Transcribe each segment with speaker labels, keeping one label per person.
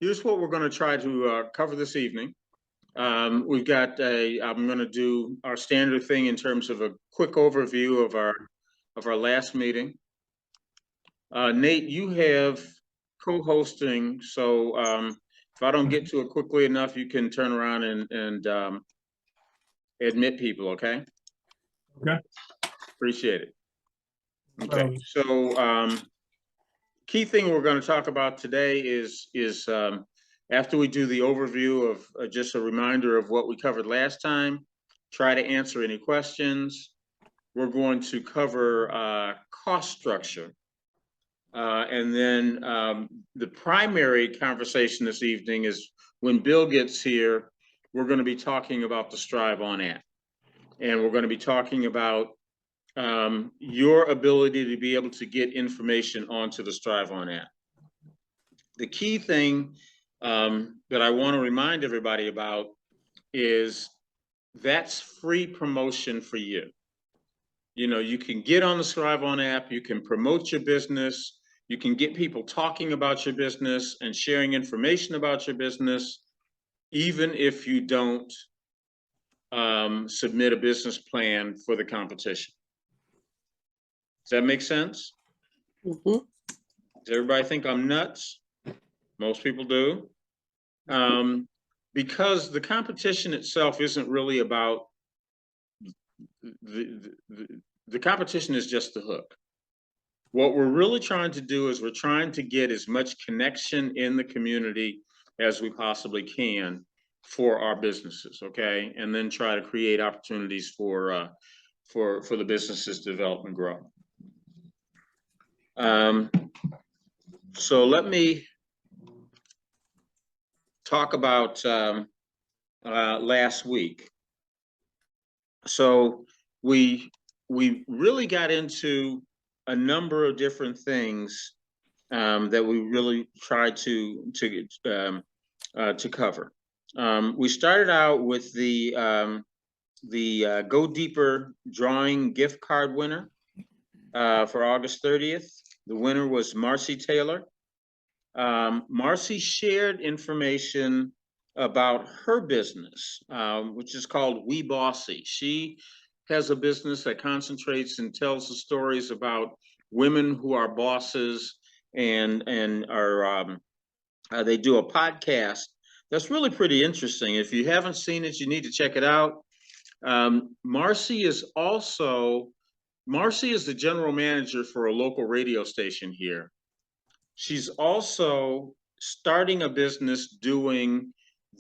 Speaker 1: here's what we're going to try to cover this evening. We've got I'm going to do our standard thing in terms of a quick overview of our last meeting. Nate, you have co-hosting, so if I don't get to it quickly enough, you can turn around and admit people, okay?
Speaker 2: Okay.
Speaker 1: Appreciate it. Okay, so key thing we're going to talk about today is after we do the overview of just a reminder of what we covered last time, try to answer any questions. We're going to cover cost structure. And then the primary conversation this evening is when Bill gets here, we're going to be talking about the Strive On app. And we're going to be talking about your ability to be able to get information onto the Strive On app. The key thing that I want to remind everybody about is that's free promotion for you. You know, you can get on the Strive On app, you can promote your business, you can get people talking about your business and sharing information about your business, even if you don't submit a business plan for the competition. Does that make sense? Mm-hmm. Does everybody think I'm nuts? Most people do. Because the competition itself isn't really about the competition is just the hook. What we're really trying to do is we're trying to get as much connection in the community as we possibly can for our businesses, okay? And then try to create opportunities for the businesses to develop and grow. So let me talk about last week. So we really got into a number of different things that we really tried to cover. We started out with the Go Deeper drawing gift card winner for August 30th. The winner was Marcy Taylor. Marcy shared information about her business, which is called We Bossy. She has a business that concentrates and tells the stories about women who are bosses and are they do a podcast that's really pretty interesting. If you haven't seen it, you need to check it out. Marcy is the general manager for a local radio station here. She's also starting a business doing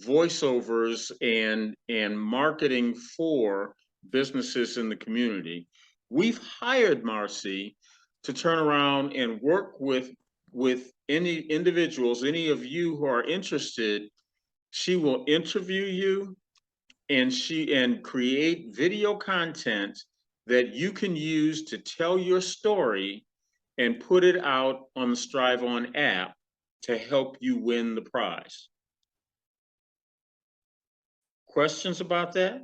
Speaker 1: voiceovers and marketing for businesses in the community. We've hired Marcy to turn around and work with any individuals, any of you who are interested. She will interview you and create video content that you can use to tell your story and put it out on the Strive On app to help you win the prize. Questions about that?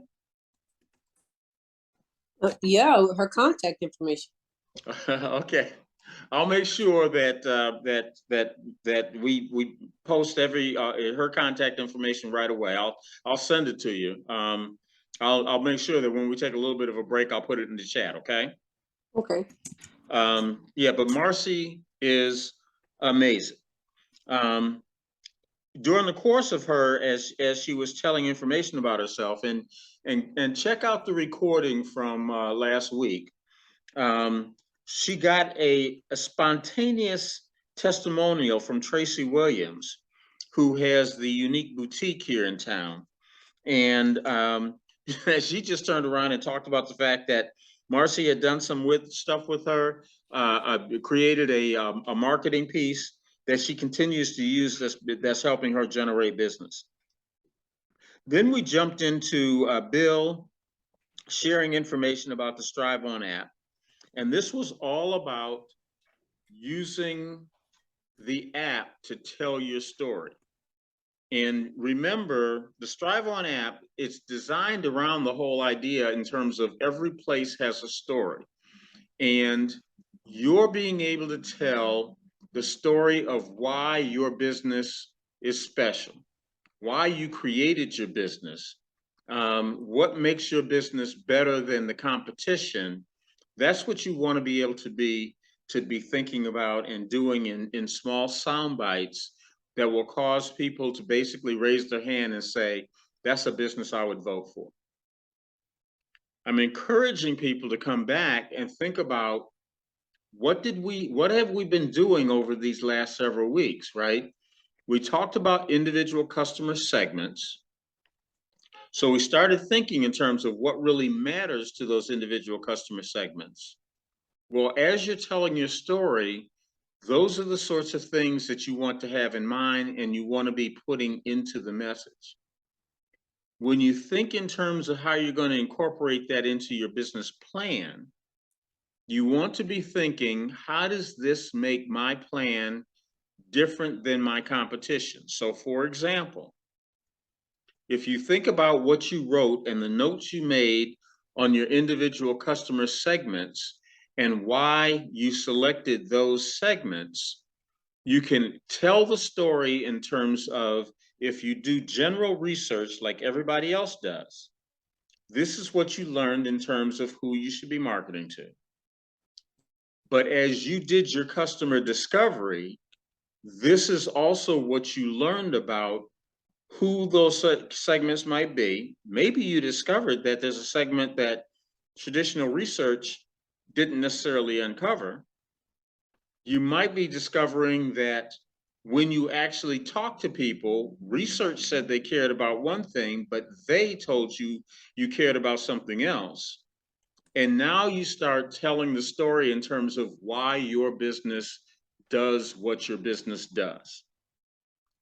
Speaker 3: Yeah, her contact information.
Speaker 1: Okay, I'll make sure that we post every her contact information right away. I'll send it to you. I'll make sure that when we take a little bit of a break, I'll put it in the chat. Okay.
Speaker 3: Okay.
Speaker 1: Yeah, but Marcy is amazing. During the course of her, as she was telling information about herself, and check out the recording from last week. She got a spontaneous testimonial from Tracy Williams, who has the Unique Boutique here in town. And she just turned around and talked about the fact that Marcy had done some stuff with her, created a marketing piece that she continues to use that's helping her generate business. Then we jumped into Bill sharing information about the Strive On app. And this was all about using the app to tell your story. And remember, the Strive On app, it's designed around the whole idea in terms of every place has a story. And you're being able to tell the story of why your business is special, why you created your business, what makes your business better than the competition. That's what you want to be able to be thinking about and doing in small sound bites that will cause people to basically raise their hand and say, that's a business I would vote for. I'm encouraging people to come back and think about what have we been doing over these last several weeks, right? We talked about individual customer segments. So we started thinking in terms of what really matters to those individual customer segments. Well, as you're telling your story, those are the sorts of things that you want to have in mind and you want to be putting into the message. When you think in terms of how you're going to incorporate that into your business plan, you want to be thinking, how does this make my plan different than my competition? So for example, if you think about what you wrote and the notes you made on your individual customer segments and why you selected those segments, you can tell the story in terms of, if you do general research like everybody else does, this is what you learned in terms of who you should be marketing to. But as you did your customer discovery, this is also what you learned about who those segments might be. Maybe you discovered that there's a segment that traditional research didn't necessarily uncover. You might be discovering that when you actually talk to people, research said they cared about one thing, but they told you you cared about something else. And now you start telling the story in terms of why your business does what your business does.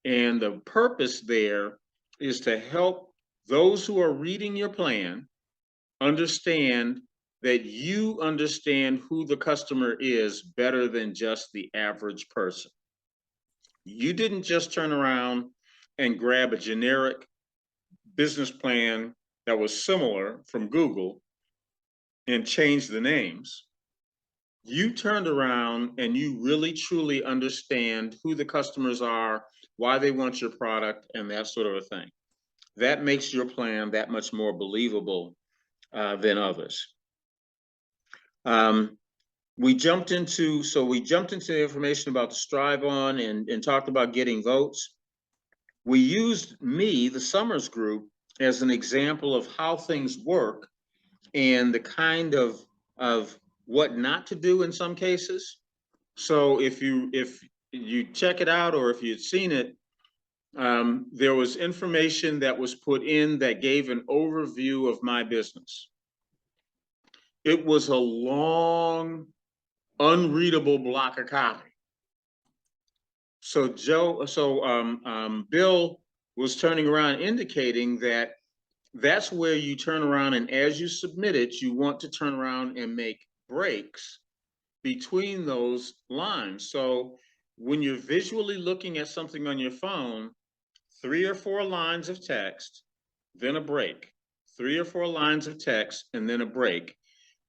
Speaker 1: And the purpose there is to help those who are reading your plan understand that you understand who the customer is better than just the average person. You didn't just turn around and grab a generic business plan that was similar from Google and change the names. You turned around and you really truly understand who the customers are, why they want your product, and that sort of a thing. That makes your plan that much more believable than others. We jumped into the information about the Strive On and talked about getting votes. We used the Summers Group, as an example of how things work and the kind of what not to do in some cases. So if you check it out, or if you'd seen it, there was information that was put in that gave an overview of my business. It was a long, unreadable block of copy. So Bill was turning around indicating that that's where you turn around, and as you submit it, you want to turn around and make breaks between those lines. So when you're visually looking at something on your phone, 3 or 4 lines of text, then a break, 3 or 4 lines of text, and then a break.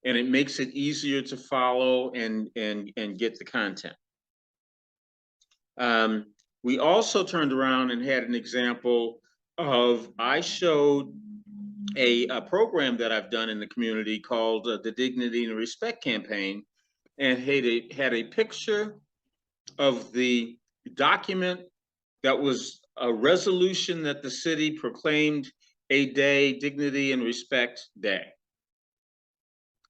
Speaker 1: And it makes it easier to follow and get the content. We also turned around and had an example of, I showed a program that I've done in the community called the Dignity and Respect Campaign, and had a picture of the document that was a resolution that the city proclaimed a day, Dignity and Respect Day.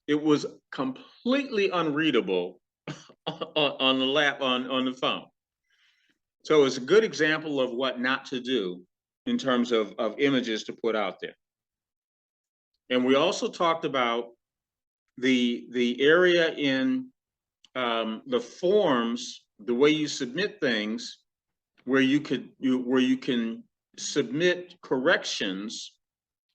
Speaker 1: It was completely unreadable on the phone. So it's a good example of what not to do in terms of images to put out there. And we also talked about the area in the forms, the way you submit things, where you can submit corrections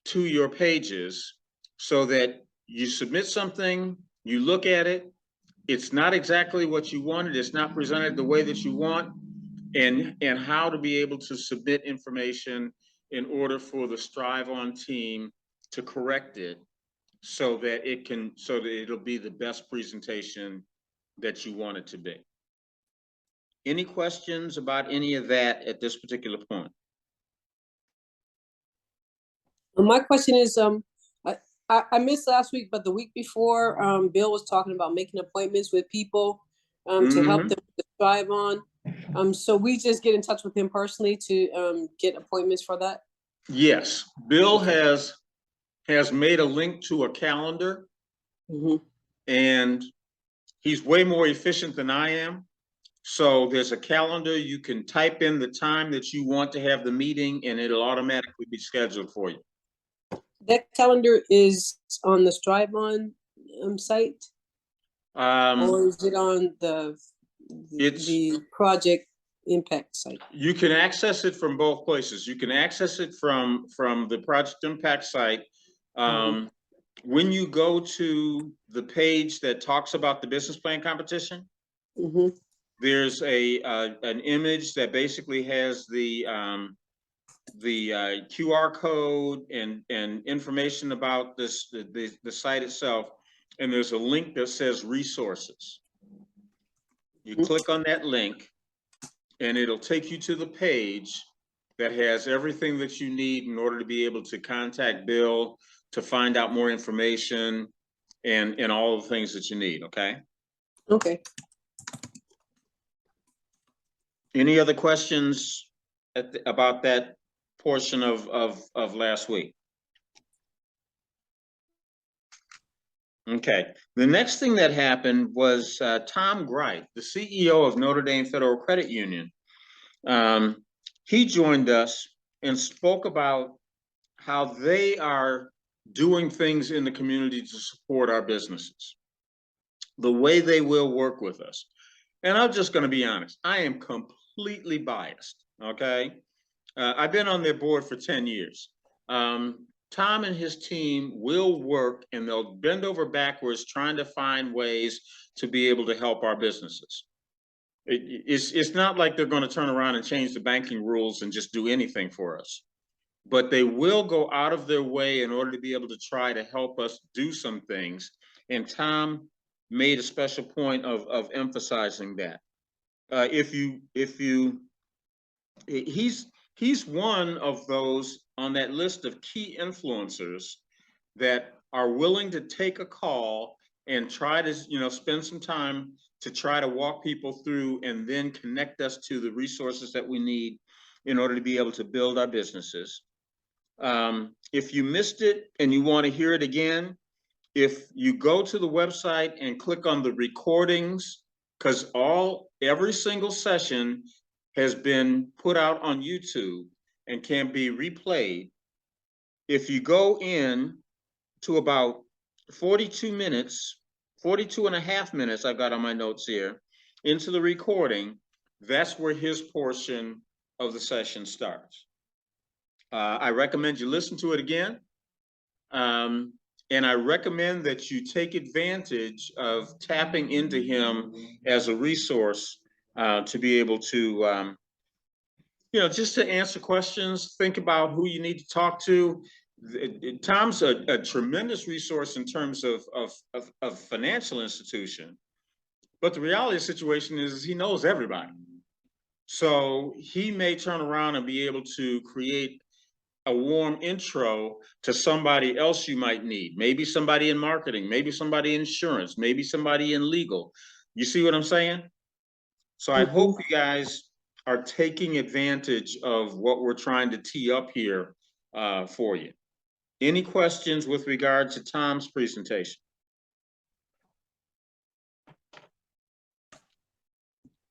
Speaker 1: to your pages, so that you submit something, you look at it, it's not exactly what you wanted, it's not presented the way that you want, and how to be able to submit information in order for the Strive On team to correct it, so that it'll be the best presentation that you want it to be. Any questions about any of that at this particular point?
Speaker 3: My question is, I missed last week, but the week before, Bill was talking about making appointments with people to help them strive on. So we just get in touch with him personally to get appointments for that.
Speaker 1: Yes, Bill has made a link to a calendar, and he's way more efficient than I am. So there's a calendar, you can type in the time that you want to have the meeting and it'll automatically be scheduled for you.
Speaker 3: That calendar is on the Strive On site, or is it on the Project Impact site?
Speaker 1: You can access it from both places. You can access it from the Project Impact site. When you go to the page that talks about the business plan competition, there's an image that basically has the QR code and information about this the site itself, and there's a link that says resources. You click on that link, and it'll take you to the page that has everything that you need in order to be able to contact Bill to find out more information and all the things that you need. Okay.
Speaker 3: Okay.
Speaker 1: Any other questions about that portion of last week? Okay. The next thing that happened was Tom Gright, the CEO of Notre Dame Federal Credit Union. He joined us and spoke about how they are doing things in the community to support our businesses, the way they will work with us. And I'm just going to be honest, I am completely biased, okay? I've been on their board for 10 years. Tom and his team will work and they'll bend over backwards trying to find ways to be able to help our businesses. It's not like they're going to turn around and change the banking rules and just do anything for us, but they will go out of their way in order to be able to try to help us do some things. And Tom made a special point of emphasizing that. He's one of those on that list of key influencers that are willing to take a call and try to, spend some time to try to walk people through and then connect us to the resources that we need in order to be able to build our businesses. If you missed it and you want to hear it again, if you go to the website and click on the recordings, because every single session has been put out on YouTube and can be replayed. If you go in to about 42 minutes, 42 and a half minutes, I've got on my notes here, into the recording, that's where his portion of the session starts. I recommend you listen to it again. And I recommend that you take advantage of tapping into him as a resource to be able to, just to answer questions, think about who you need to talk to. Tom's a tremendous resource in terms of financial institution, but the reality of the situation is he knows everybody. So he may turn around and be able to create a warm intro to somebody else you might need. Maybe somebody in marketing, maybe somebody in insurance, maybe somebody in legal. You see what I'm saying? So I hope you guys are taking advantage of what we're trying to tee up here for you. Any questions with regard to Tom's presentation?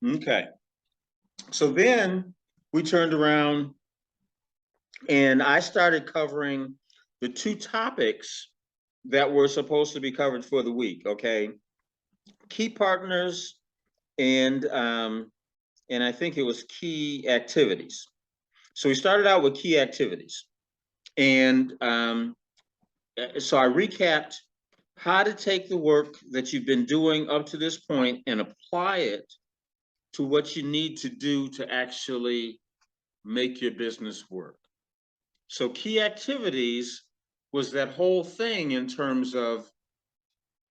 Speaker 1: Okay. So then we turned around and I started covering the two topics that were supposed to be covered for the week, okay? Key partners and I think it was key activities. So we started out with key activities. And so I recapped how to take the work that you've been doing up to this point and apply it to what you need to do to actually make your business work. So key activities was that whole thing in terms of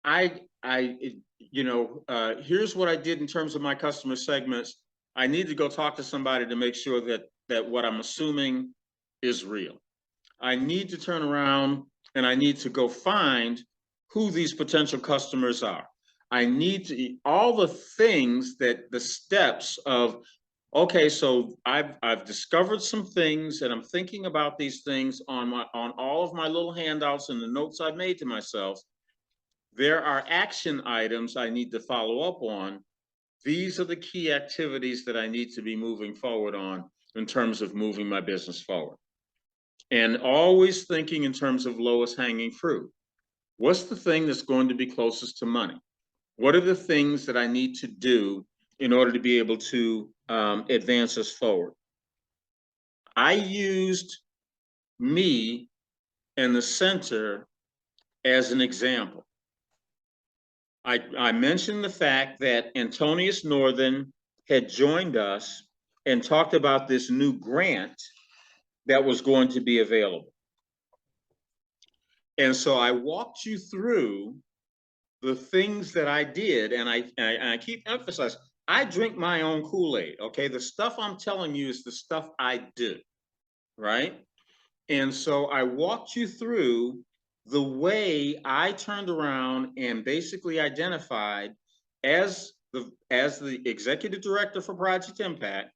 Speaker 1: here's what I did in terms of my customer segments. I need to go talk to somebody to make sure that what I'm assuming is real. I need to turn around and I need to go find who these potential customers are. I need to, all the things that the steps of, okay, so I've discovered some things and I'm thinking about these things on all of my little handouts and the notes I've made to myself. There are action items I need to follow up on. These are the key activities that I need to be moving forward on in terms of moving my business forward. And always thinking in terms of lowest hanging fruit. What's the thing that's going to be closest to money? What are the things that I need to do in order to be able to advance us forward? I used me and the center as an example. I mentioned the fact that Antonius Northern had joined us and talked about this new grant that was going to be available. And so I walked you through the things that I did, and I keep emphasizing, I drink my own Kool-Aid, okay? The stuff I'm telling you is the stuff I do, right? And so I walked you through the way I turned around and basically identified as the executive director for Project Impact.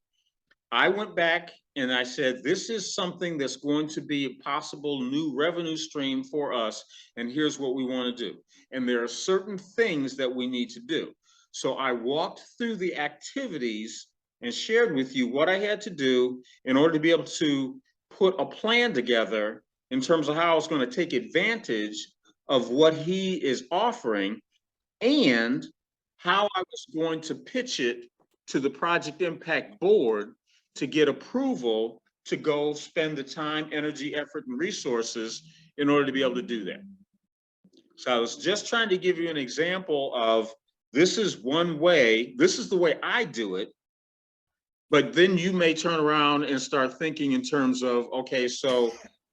Speaker 1: I went back and I said, this is something that's going to be a possible new revenue stream for us. And here's what we want to do. And there are certain things that we need to do. So I walked through the activities and shared with you what I had to do in order to be able to put a plan together in terms of how I was going to take advantage of what he is offering and how I was going to pitch it to the Project Impact Board to get approval to go spend the time, energy, effort, and resources in order to be able to do that. So I was just trying to give you an example of this is one way, this is the way I do it, but then you may turn around and start thinking in terms of, okay, so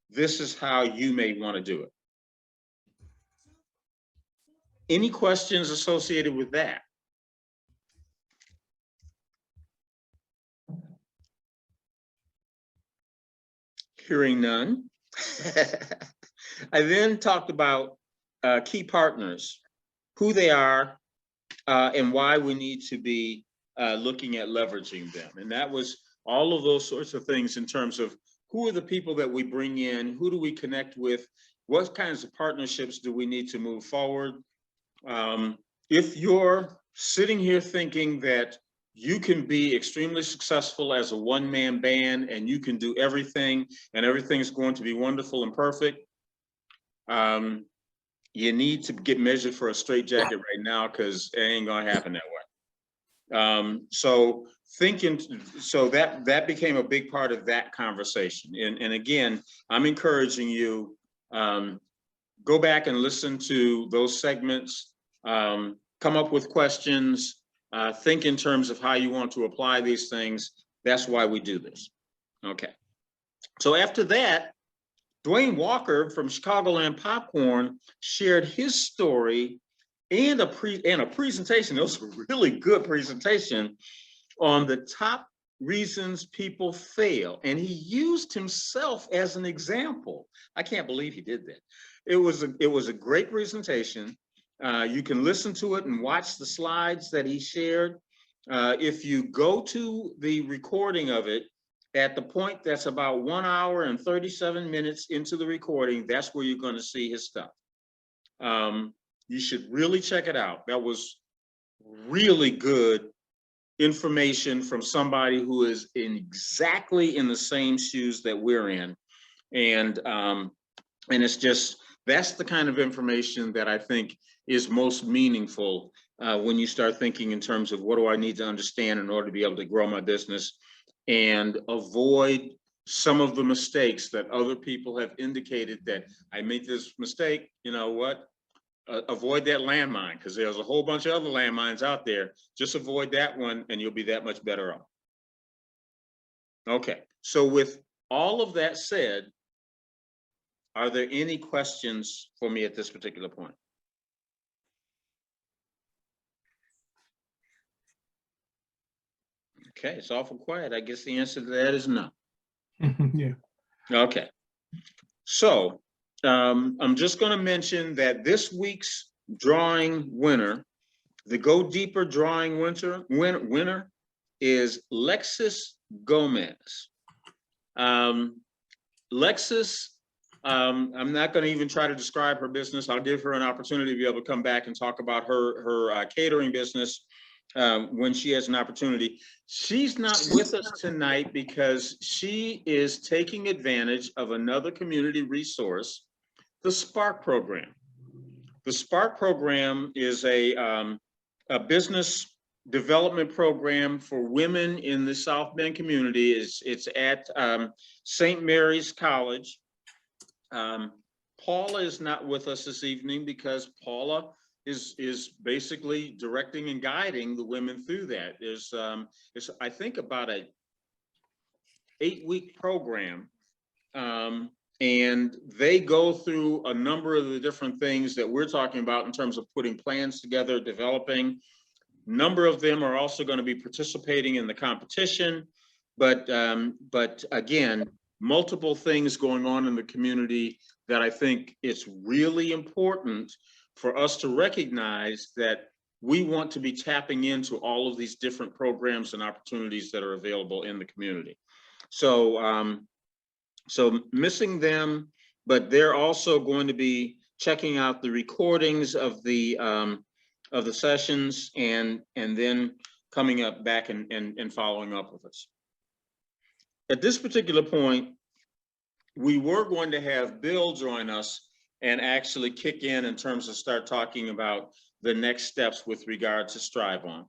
Speaker 1: this is how you may want to do it. Any questions associated with that? Hearing none. I then talked about key partners, who they are, and why we need to be looking at leveraging them. And that was all of those sorts of things in terms of who are the people that we bring in, who do we connect with, what kinds of partnerships do we need to move forward. If you're sitting here thinking that you can be extremely successful as a one-man band and you can do everything and everything's going to be wonderful and perfect, you need to get measured for a straitjacket right now because it ain't gonna happen that way. So that became a big part of that conversation. And again, I'm encouraging you, go back and listen to those segments, come up with questions, think in terms of how you want to apply these things. That's why we do this. Okay. So after that, Dwayne Walker from Chicagoland Popcorn shared his story and a presentation. It was a really good presentation on the top reasons people fail. And he used himself as an example. I can't believe he did that. It was a great presentation. You can listen to it and watch the slides that he shared. If you go to the recording of it, at the point that's about 1 hour and 37 minutes into the recording, that's where you're going to see his stuff. You should really check it out. That was really good information from somebody who is exactly in the same shoes that we're in. And it's just, that's the kind of information that I think is most meaningful when you start thinking in terms of what do I need to understand in order to be able to grow my business and avoid some of the mistakes that other people have indicated that I made this mistake. You know what? Avoid that landmine because there's a whole bunch of other landmines out there. Just avoid that one and you'll be that much better off. Okay, so with all of that said, are there any questions for me at this particular point? Okay, it's awful quiet. I guess the answer to that is no.
Speaker 2: Yeah.
Speaker 1: Okay. So I'm just going to mention that this week's drawing winner, the Go Deeper drawing winner is Lexis Gomez. Lexis, I'm not going to even try to describe her business. I'll give her an opportunity to be able to come back and talk about her catering business when she has an opportunity. She's not with us tonight because she is taking advantage of another community resource, the Spark program. The Spark program is a business development program for women in the South Bend community. It's at St. Mary's College. Paula is not with us this evening because Paula is basically directing and guiding the women through that. There's I think about a 8-week program, and they go through a number of the different things that we're talking about in terms of putting plans together, developing. Number of them are also going to be participating in the competition, but again, multiple things going on in the community that I think it's really important for us to recognize that we want to be tapping into all of these different programs and opportunities that are available in the community. So, so missing them, but they're also going to be checking out the recordings of the sessions and then coming up back and following up with us. At this particular point, we were going to have Bill join us and actually kick in terms of start talking about the next steps with regard to Strive On,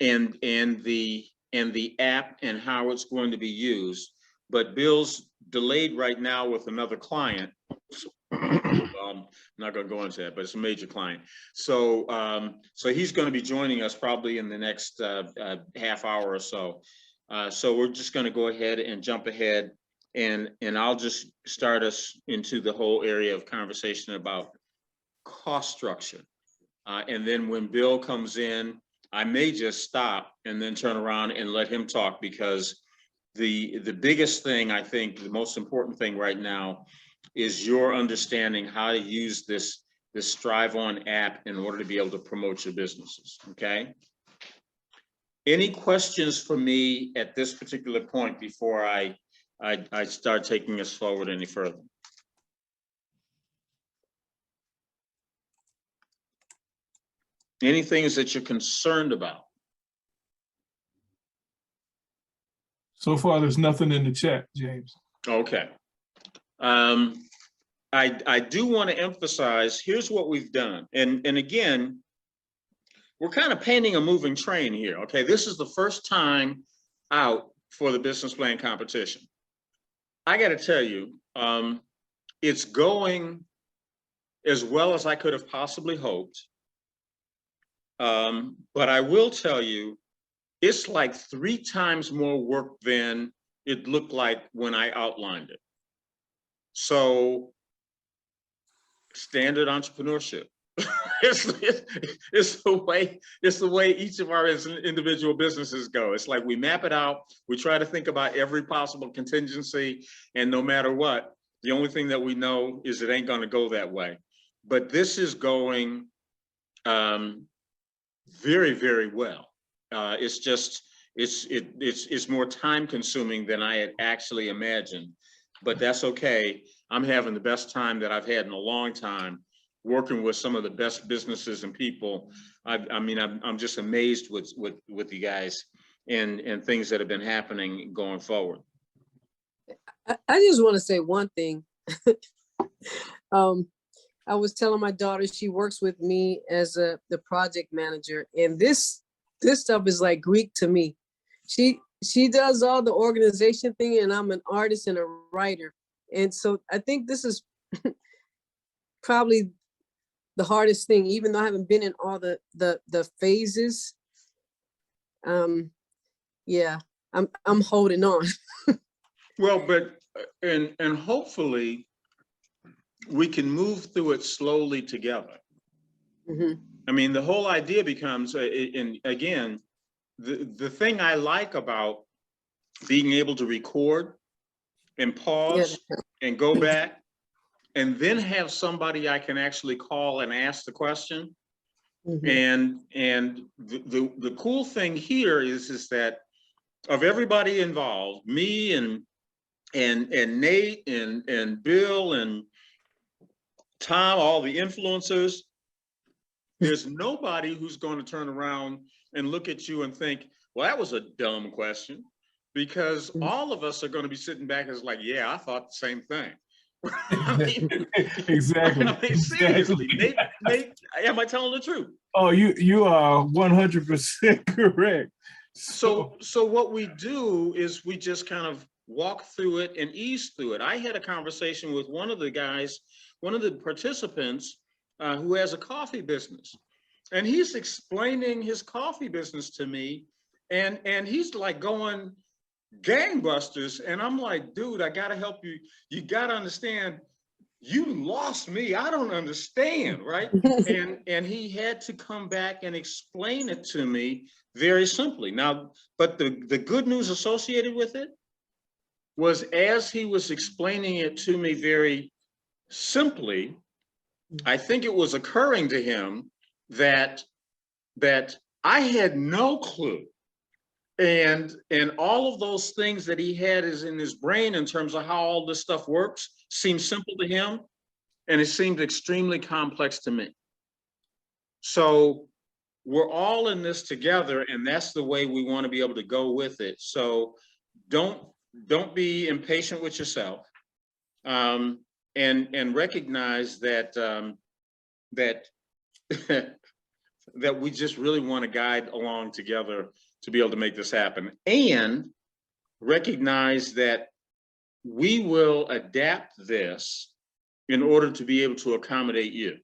Speaker 1: and the app and how it's going to be used. But Bill's delayed right now with another client. I'm not going to go into that, but it's a major client. So so he's going to be joining us probably in the next half hour or so. So we're just going to go ahead and jump ahead, and I'll just start us into the whole area of conversation about cost structure. And then when Bill comes in, I may just stop and then turn around and let him talk, because the biggest thing, I think the most important thing right now is your understanding how to use this Strive On app in order to be able to promote your businesses. Okay. Any questions for me at this particular point before I start taking us forward any further? Any things that you're concerned about?
Speaker 2: So far, there's nothing in the chat, James.
Speaker 1: Okay. I do want to emphasize, here's what we've done. And again, we're kind of painting a moving train here. Okay, this is the first time out for the business plan competition. I got to tell you, it's going as well as I could have possibly hoped. But I will tell you, it's like 3 times more work than it looked like when I outlined it. So, standard entrepreneurship. it's the way each of our individual businesses go. It's like we map it out. We try to think about every possible contingency, and no matter what, the only thing that we know is it ain't going to go that way. But this is going very, very well. It's just it's more time consuming than I had actually imagined, but that's okay. I'm having the best time that I've had in a long time, working with some of the best businesses and people. I mean, I'm just amazed with you guys and things that have been happening going forward.
Speaker 3: I just want to say one thing. I was telling my daughter, she works with me as the project manager, and this stuff is like Greek to me. She does all the organization thing, and I'm an artist and a writer. And so I think this is probably the hardest thing, even though I haven't been in all the phases. Yeah, I'm holding on.
Speaker 1: Well, but and hopefully we can move through it slowly together. Mm-hmm. I mean, the whole idea becomes, and again, the thing I like about being able to record and pause and go back and then have somebody I can actually call and ask the question. And the cool thing here is that of everybody involved, me and Nate and Bill and Tom, all the influencers, there's nobody who's going to turn around and look at you and think, well, that was a dumb question, because all of us are going to be sitting back as like, yeah, I thought the same thing. I mean,
Speaker 2: Exactly.
Speaker 1: I mean, seriously, Nate, am I telling the truth?
Speaker 2: Oh, you are 100% correct.
Speaker 1: So what we do is we just kind of walk through it and ease through it. I had a conversation with one of the guys, one of the participants who has a coffee business, and he's explaining his coffee business to me, and he's like going gangbusters, and I'm like, dude, I gotta help you. You gotta understand, you lost me. I don't understand, right? and he had to come back and explain it to me very simply. Now, but the good news associated with it was, as he was explaining it to me very simply, I think it was occurring to him that I had no clue. And all of those things that he had is in his brain in terms of how all this stuff works seemed simple to him, and it seemed extremely complex to me. So we're all in this together, and that's the way we want to be able to go with it. So don't be impatient with yourself, and recognize that that we just really want to guide along together to be able to make this happen, and recognize that we will adapt this in order to be able to accommodate you.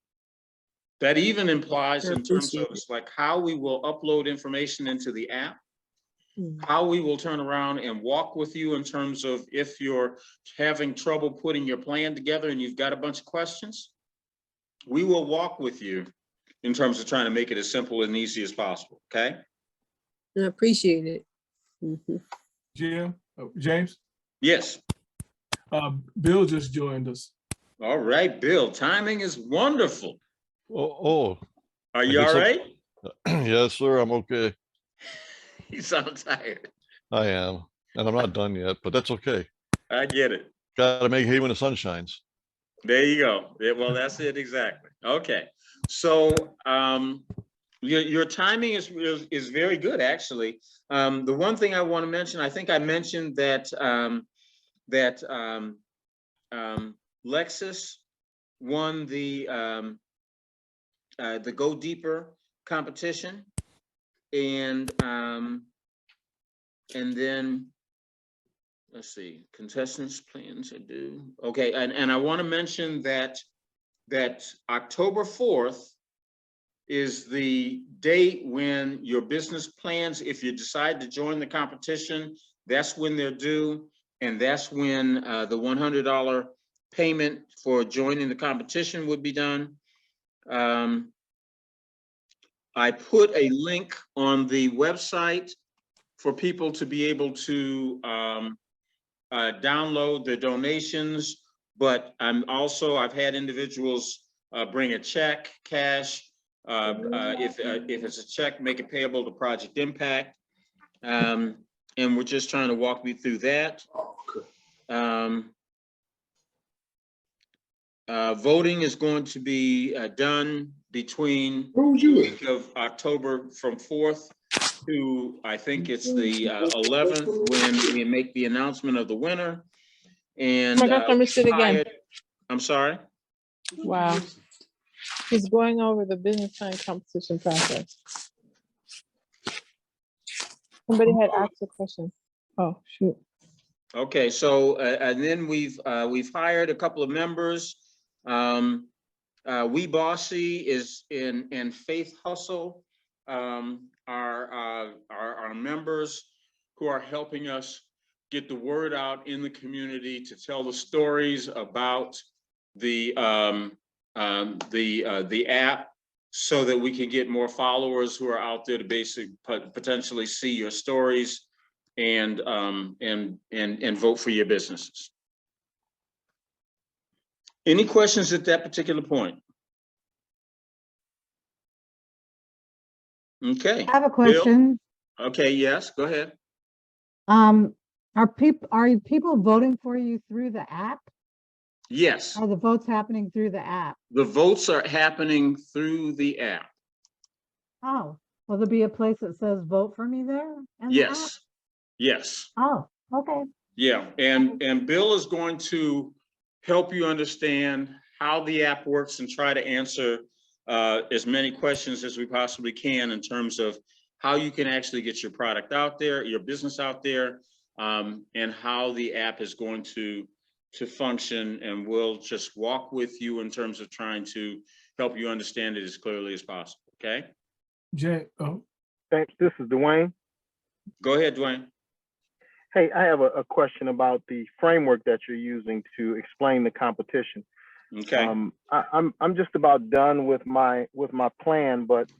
Speaker 1: That even implies in terms of like how we will upload information into the app, how we will turn around and walk with you in terms of if you're having trouble putting your plan together and you've got a bunch of questions, we will walk with you in terms of trying to make it as simple and easy as possible, okay?
Speaker 3: I appreciate it.
Speaker 2: James?
Speaker 1: Yes.
Speaker 2: Bill just joined us.
Speaker 1: All right, Bill, timing is wonderful.
Speaker 4: Oh.
Speaker 1: Are you all right?
Speaker 4: Yes, sir, I'm okay.
Speaker 1: You sound tired.
Speaker 4: I am, and I'm not done yet, but that's okay.
Speaker 1: I get it.
Speaker 4: Gotta make hay when the sun shines.
Speaker 1: There you go. Yeah, well, that's it exactly. Okay, so your timing is very good, actually. The one thing I want to mention, I think I mentioned that Lexus won the Go Deeper competition, and then let's see, contestants plans are due. Okay, and I want to mention that October 4th is the date when your business plans, if you decide to join the competition, that's when they're due, and that's when the $100 payment for joining the competition would be done. I put a link on the website for people to be able to download the donations, but I've had individuals bring a check, cash. If it's a check, make it payable to Project Impact. And we're just trying to walk me through that. Voting is going to be done between the week of October from 4th to, I think it's the 11th, when we make the announcement of the winner. And
Speaker 5: oh my gosh, I missed it again.
Speaker 1: I'm sorry?
Speaker 5: Wow. He's going over the business plan competition process. Somebody had asked a question. Oh, shoot.
Speaker 1: Okay, so and then we've hired a couple of members. We Bossy is in Faith Hustle, our members who are helping us get the word out in the community to tell the stories about the app, so that we can get more followers who are out there to potentially see your stories and vote for your businesses. Any questions at that particular point? Okay.
Speaker 6: I have a
Speaker 1: Bill?
Speaker 6: question.
Speaker 1: Okay, yes, go ahead.
Speaker 6: Are people voting for you through the app?
Speaker 1: Yes,
Speaker 6: Are the votes happening through the app?
Speaker 1: the votes are happening through the app.
Speaker 6: Oh, will there be a place that says vote for me there? in the app?
Speaker 1: Yes, yes.
Speaker 6: Oh, okay.
Speaker 1: Yeah, and Bill is going to help you understand how the app works and try to answer as many questions as we possibly can in terms of how you can actually get your product out there, your business out there, and how the app is going to function. And we'll just walk with you in terms of trying to help you understand it as clearly as possible. Okay.
Speaker 2: Jay, oh,
Speaker 7: Thanks. This is Dwayne.
Speaker 1: Go ahead, Dwayne.
Speaker 7: Hey, I have a question about the framework that you're using to explain the competition.
Speaker 1: Okay.
Speaker 7: I'm just about done with my plan, but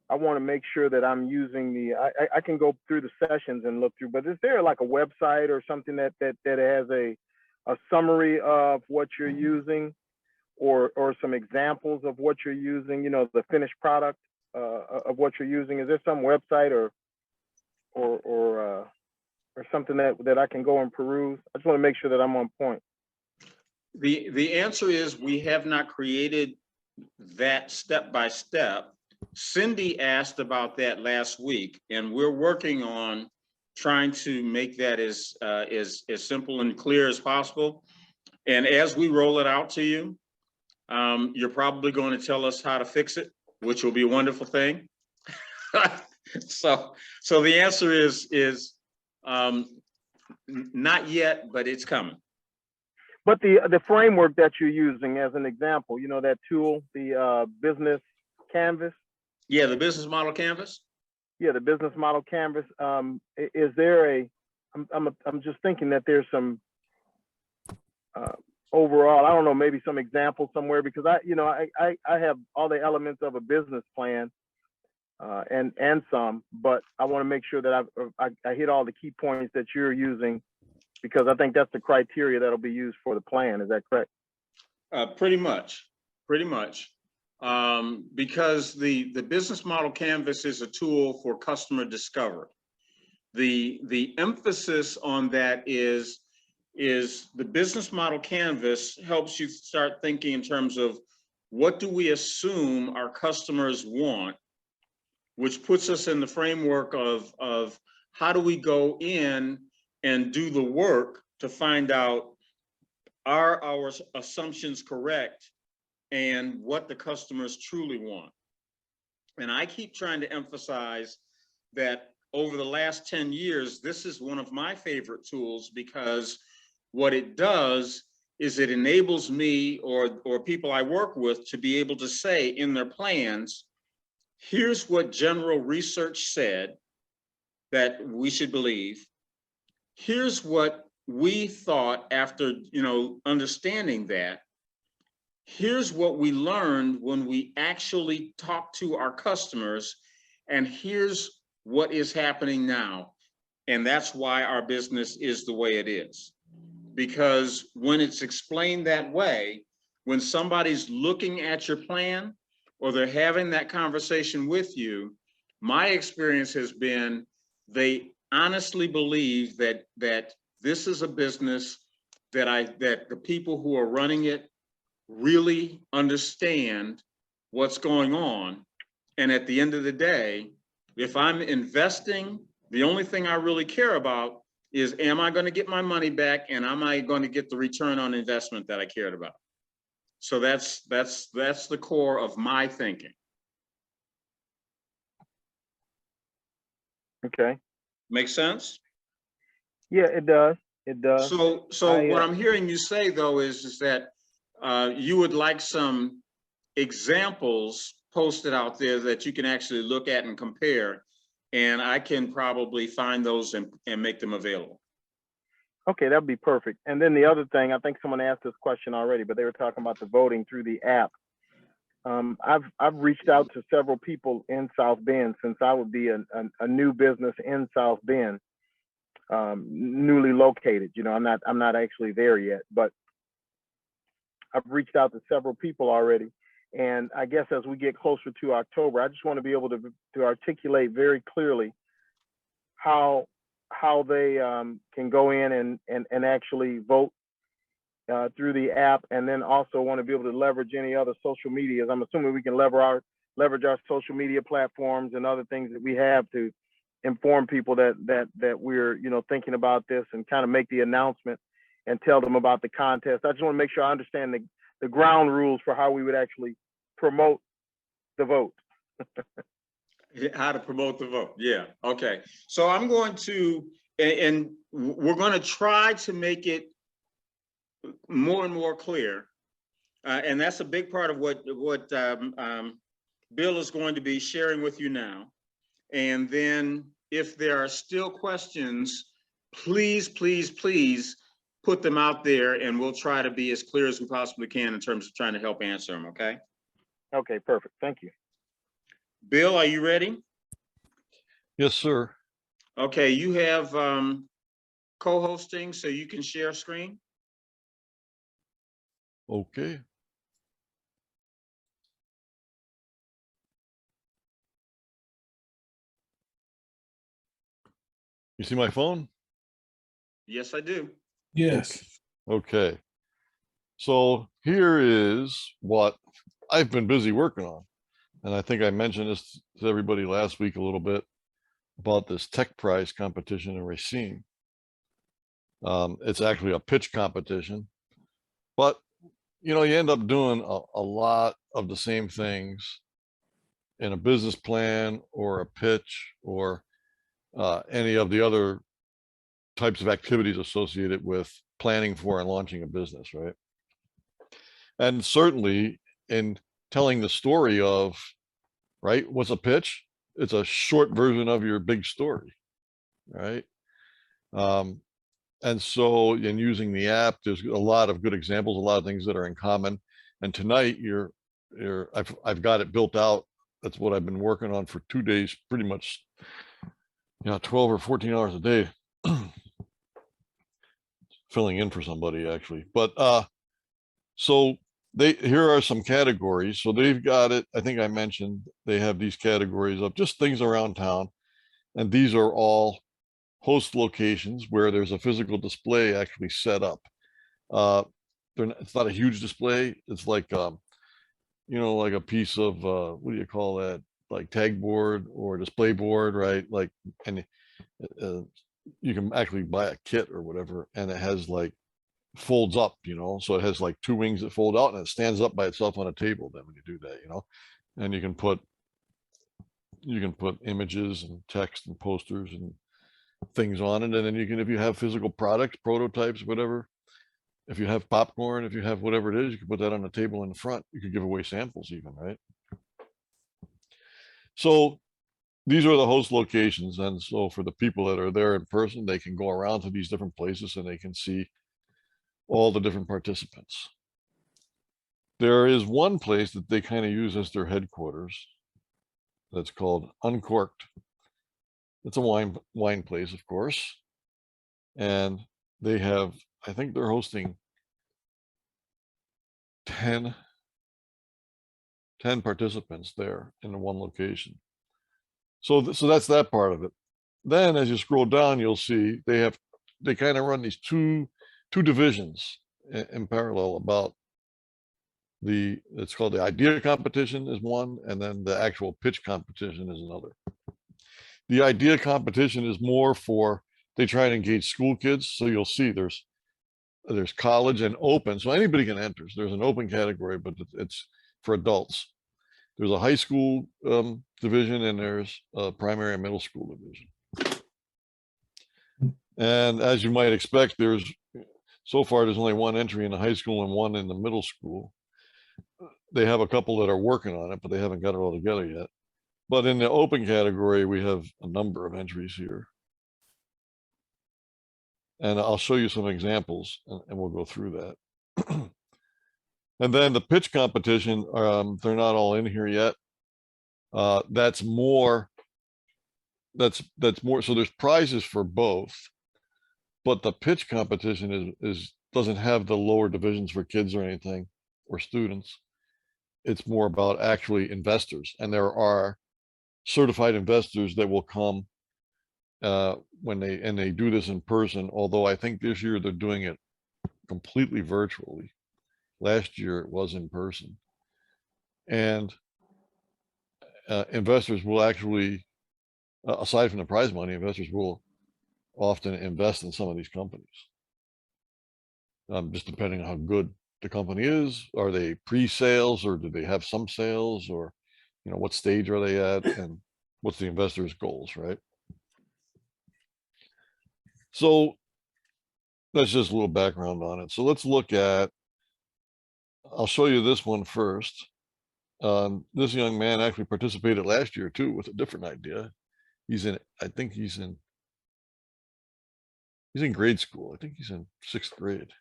Speaker 7: I want to make sure that I'm using the. I can go through the sessions and look through, but is there like a website or something that has a summary of what you're using, or some examples of what you're using? You know, the finished product of what you're using. Is there some website or something that I can go and peruse? I just want to make sure that I'm on point.
Speaker 1: The answer is we have not created that step by step. Cindy asked about that last week, and we're working on trying to make that as simple and clear as possible. And as we roll it out to you, you're probably going to tell us how to fix it, which will be a wonderful thing. So the answer is not yet, but it's coming.
Speaker 7: But the framework that you're using as an example, you know, that tool, the business canvas.
Speaker 1: Yeah, the business model canvas.
Speaker 7: Yeah, the business model canvas. Is there I'm just thinking that there's some overall, I don't know, maybe some examples somewhere, because I have all the elements of a business plan and some, but I want to make sure that I hit all the key points that you're using, because I think that's the criteria that'll be used for the plan. Is that correct?
Speaker 1: Pretty much. Because the business model canvas is a tool for customer discovery. The emphasis on that is the business model canvas helps you start thinking in terms of what do we assume our customers want, which puts us in the framework of how do we go in and do the work to find out, are our assumptions correct and what the customers truly want. And I keep trying to emphasize that over the last 10 years, this is one of my favorite tools, because what it does is it enables me or people I work with to be able to say in their plans, here's what general research said that we should believe. Here's what we thought after, understanding that. Here's what we learned when we actually talked to our customers, and here's what is happening now. And that's why our business is the way it is. Because when it's explained that way, when somebody's looking at your plan or they're having that conversation with you, my experience has been they honestly believe that this is a business that the people who are running it really understand what's going on. And at the end of the day, if I'm investing, the only thing I really care about is, am I going to get my money back, and am I going to get the return on investment that I cared about? So that's the core of my thinking.
Speaker 7: Okay.
Speaker 1: Make sense?
Speaker 7: Yeah, it does. It does.
Speaker 1: So what I'm hearing you say, though, is that you would like some examples posted out there that you can actually look at and compare, and I can probably find those and make them available.
Speaker 7: Okay, that'd be perfect. And then the other thing, I think someone asked this question already, but they were talking about the voting through the app. I've reached out to several people in South Bend, since I would be a new business in South Bend, newly located. You know, I'm not actually there yet, but I've reached out to several people already. And I guess as we get closer to October, I just want to be able to articulate very clearly how they can go in and actually vote through the app, and then also want to be able to leverage any other social medias. I'm assuming we can leverage our social media platforms and other things that we have to inform people that we're, you know, thinking about this, and kind of make the announcement and tell them about the contest. I just want to make sure I understand the ground rules for how we would actually promote the vote.
Speaker 1: How to promote the vote. Yeah. Okay. So I'm going to, and we're going to try to make it more and more clear. And that's a big part of what Bill is going to be sharing with you now. And then if there are still questions, please, please, please put them out there, and we'll try to be as clear as we possibly can in terms of trying to help answer them. Okay.
Speaker 7: Okay, perfect. Thank you.
Speaker 1: Bill, are you ready?
Speaker 4: Yes, sir.
Speaker 1: Okay, you have co-hosting, so you can share screen.
Speaker 4: Okay. You see my phone?
Speaker 1: Yes, I do.
Speaker 2: Yes.
Speaker 4: Okay. So here is what I've been busy working on. And I think I mentioned this to everybody last week a little bit about this tech prize competition in Racine. It's actually a pitch competition, but you know, you end up doing a lot of the same things in a business plan or a pitch or any of the other types of activities associated with planning for and launching a business, right? And certainly in telling the story of, right, what's a pitch? It's a short version of your big story, right? And so in using the app, there's a lot of good examples, a lot of things that are in common. And tonight I've got it built out. That's what I've been working on for 2 days, pretty much, you know, 12 or 14 hours a day, filling in for somebody actually. But so here are some categories. So they've got it. I think I mentioned they have these categories of just things around town. And these are all host locations where there's a physical display actually set up. It's not a huge display. It's like, you know, like a piece of, what do you call that? Like tag board or display board, right? Like, and you can actually buy a kit or whatever, and it has like, folds up, you know, so it has like 2 wings that fold out, and it stands up by itself on a table then when you do that, you know, and you can put images and text and posters and things on it. And then you can, if you have physical products, prototypes, whatever, if you have popcorn, if you have whatever it is, you can put that on the table in the front. You could give away samples even, right? So these are the host locations. And so for the people that are there in person, they can go around to these different places and they can see all the different participants. There is one place that they kind of use as their headquarters that's called Uncorked. It's a wine place, of course. And they have, I think they're hosting 10 participants there in the one location. So that's that part of it. Then as you scroll down, you'll see they kind of run these two divisions in parallel about it's called the idea competition is one, and then the actual pitch competition is another. The idea competition is more for, they try and engage school kids. So you'll see there's college and open. So anybody can enter. So there's an open category, but it's for adults. There's a high school division, and there's a primary and middle school division. And as you might expect, so far there's only 1 entry in the high school and 1 in the middle school. They have a couple that are working on it, but they haven't got it all together yet. But in the open category, we have a number of entries here. And I'll show you some examples, and we'll go through that. And then the pitch competition, they're not all in here yet. That's more, so there's prizes for both, but the pitch competition doesn't have the lower divisions for kids or anything, or students. It's more about actually investors, and there are certified investors that will come when they do this in person, although I think this year they're doing it completely virtually. Last year it was in person. And investors will actually, aside from the prize money, investors will often invest in some of these companies. Just depending on how good the company is. Are they pre-sales, or do they have some sales, or what stage are they at, and what's the investor's goals, right? So that's just a little background on it. So let's look at, I'll show you this one first. This young man actually participated last year too with a different idea. I think he's in grade school. I think he's in 6th grade.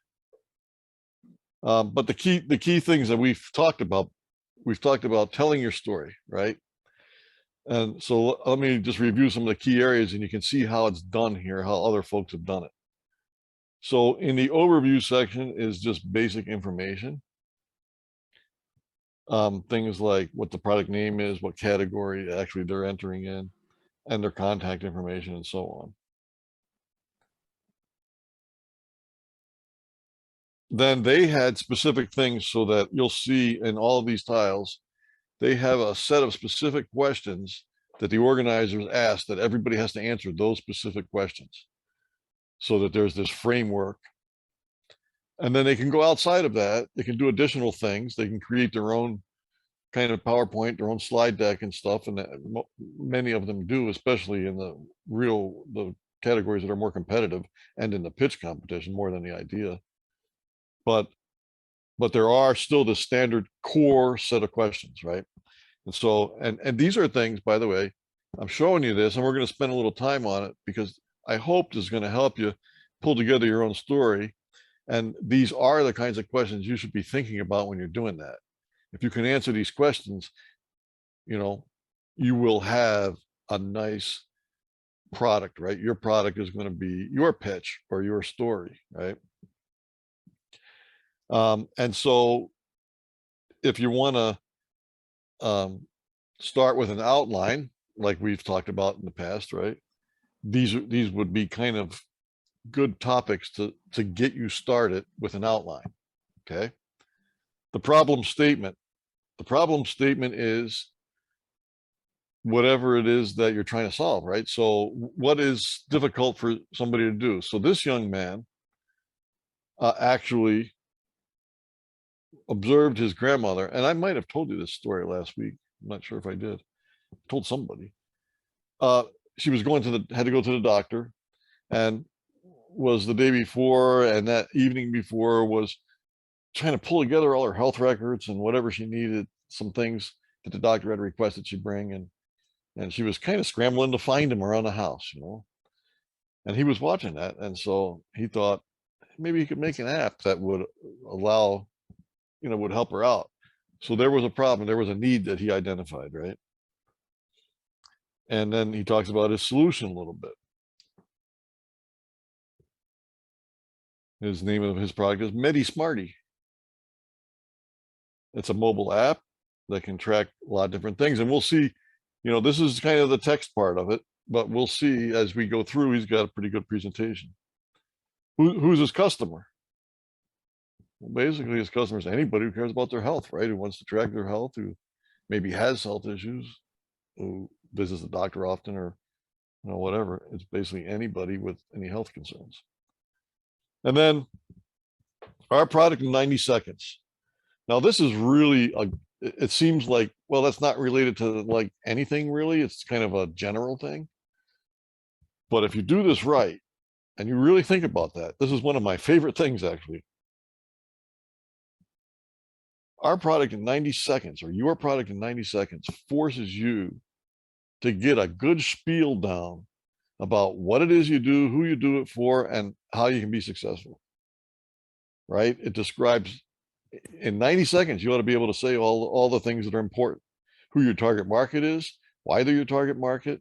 Speaker 4: But the key things that we've talked about telling your story, right? And so let me just review some of the key areas, and you can see how it's done here, how other folks have done it. So in the overview section is just basic information. Things like what the product name is, what category actually they're entering in, and their contact information, and so on. Then they had specific things, so that you'll see in all of these tiles, they have a set of specific questions that the organizers ask, that everybody has to answer those specific questions, so that there's this framework. And then they can go outside of that. They can do additional things. They can create their own kind of PowerPoint, their own slide deck and stuff. And many of them do, especially in the categories that are more competitive, and in the pitch competition more than the idea. But there are still the standard core set of questions, right? And so, and these are things, by the way, I'm showing you this, and we're going to spend a little time on it, because I hope this is going to help you pull together your own story. And these are the kinds of questions you should be thinking about when you're doing that. If you can answer these questions, you will have a nice product, right? Your product is going to be your pitch or your story, right? And so if you want to start with an outline, like we've talked about in the past, right? These would be kind of good topics to get you started with an outline. Okay. The problem statement is whatever it is that you're trying to solve, right? So what is difficult for somebody to do? So this young man actually observed his grandmother, and I might have told you this story last week. I'm not sure if I did. I told somebody. She was had to go to the doctor, and was the day before, and that evening before was trying to pull together all her health records and whatever she needed, some things that the doctor had requested she bring, and she was kind of scrambling to find him around the house, and he was watching that. And so he thought maybe he could make an app that would allow, would help her out. So there was a problem, there was a need that he identified, right? And then he talks about his solution a little bit. His name of his product is MediSmarty. It's a mobile app that can track a lot of different things. And we'll see, this is kind of the text part of it, but we'll see as we go through, he's got a pretty good presentation. Who's his customer? Well, basically his customer is anybody who cares about their health, right? Who wants to track their health, who maybe has health issues, who visits the doctor often, or whatever. It's basically anybody with any health concerns. And then our product in 90 seconds. Now this is really, it seems like, well, that's not related to like anything really. It's kind of a general thing. But if you do this right, and you really think about that, this is one of my favorite things actually. Our product in 90 seconds, or your product in 90 seconds, forces you to get a good spiel down about what it is you do, who you do it for, and how you can be successful, right? It describes in 90 seconds, you ought to be able to say all the things that are important, who your target market is, why they're your target market,